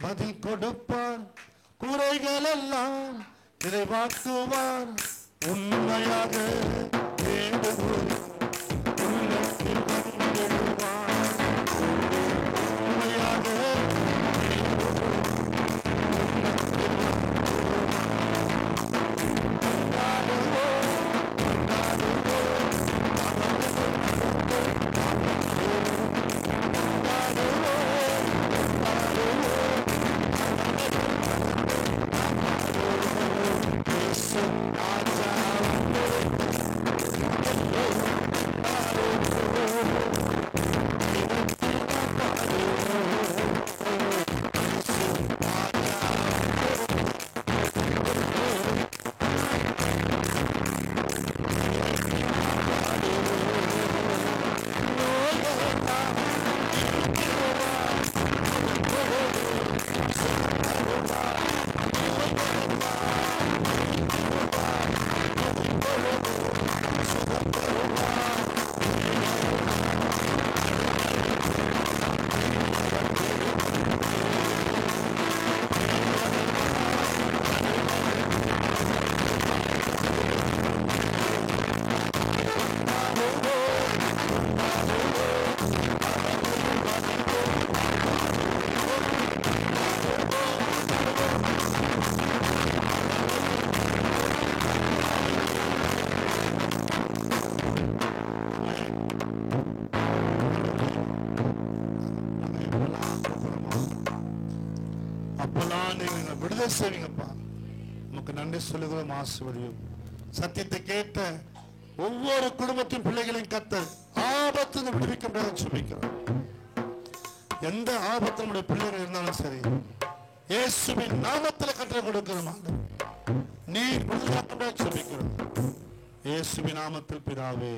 பதில் கொடுப்பார், குறைகள் எல்லாம் நிறைவாக்குவார். உண்மையாக வேண்டுவோம் உள்ளத்தில் வந்திடுவார். உண்மையாக விடுதலை செய்வீங்கப்பா. நமக்கு நன்றி சொல்லுகிறோம். ஆசீர்வதியும் சத்தியத்தை கேட்ட ஒவ்வொரு குடும்பத்தின் பிள்ளைகளையும் கர்த்தர் ஆபத்து விடுவிக்க முடியாது சொல்லிக்கிறோம். எந்த ஆபத்து நம்முடைய பிள்ளைகள் இருந்தாலும் சரி, இயேசுவின் நாமத்தில் கட்டளை கொடுக்கிறோம். நீ விடுதலை சொல்லிக்கிறோம். இயேசுவின் நாமத்தில் பிதாவே.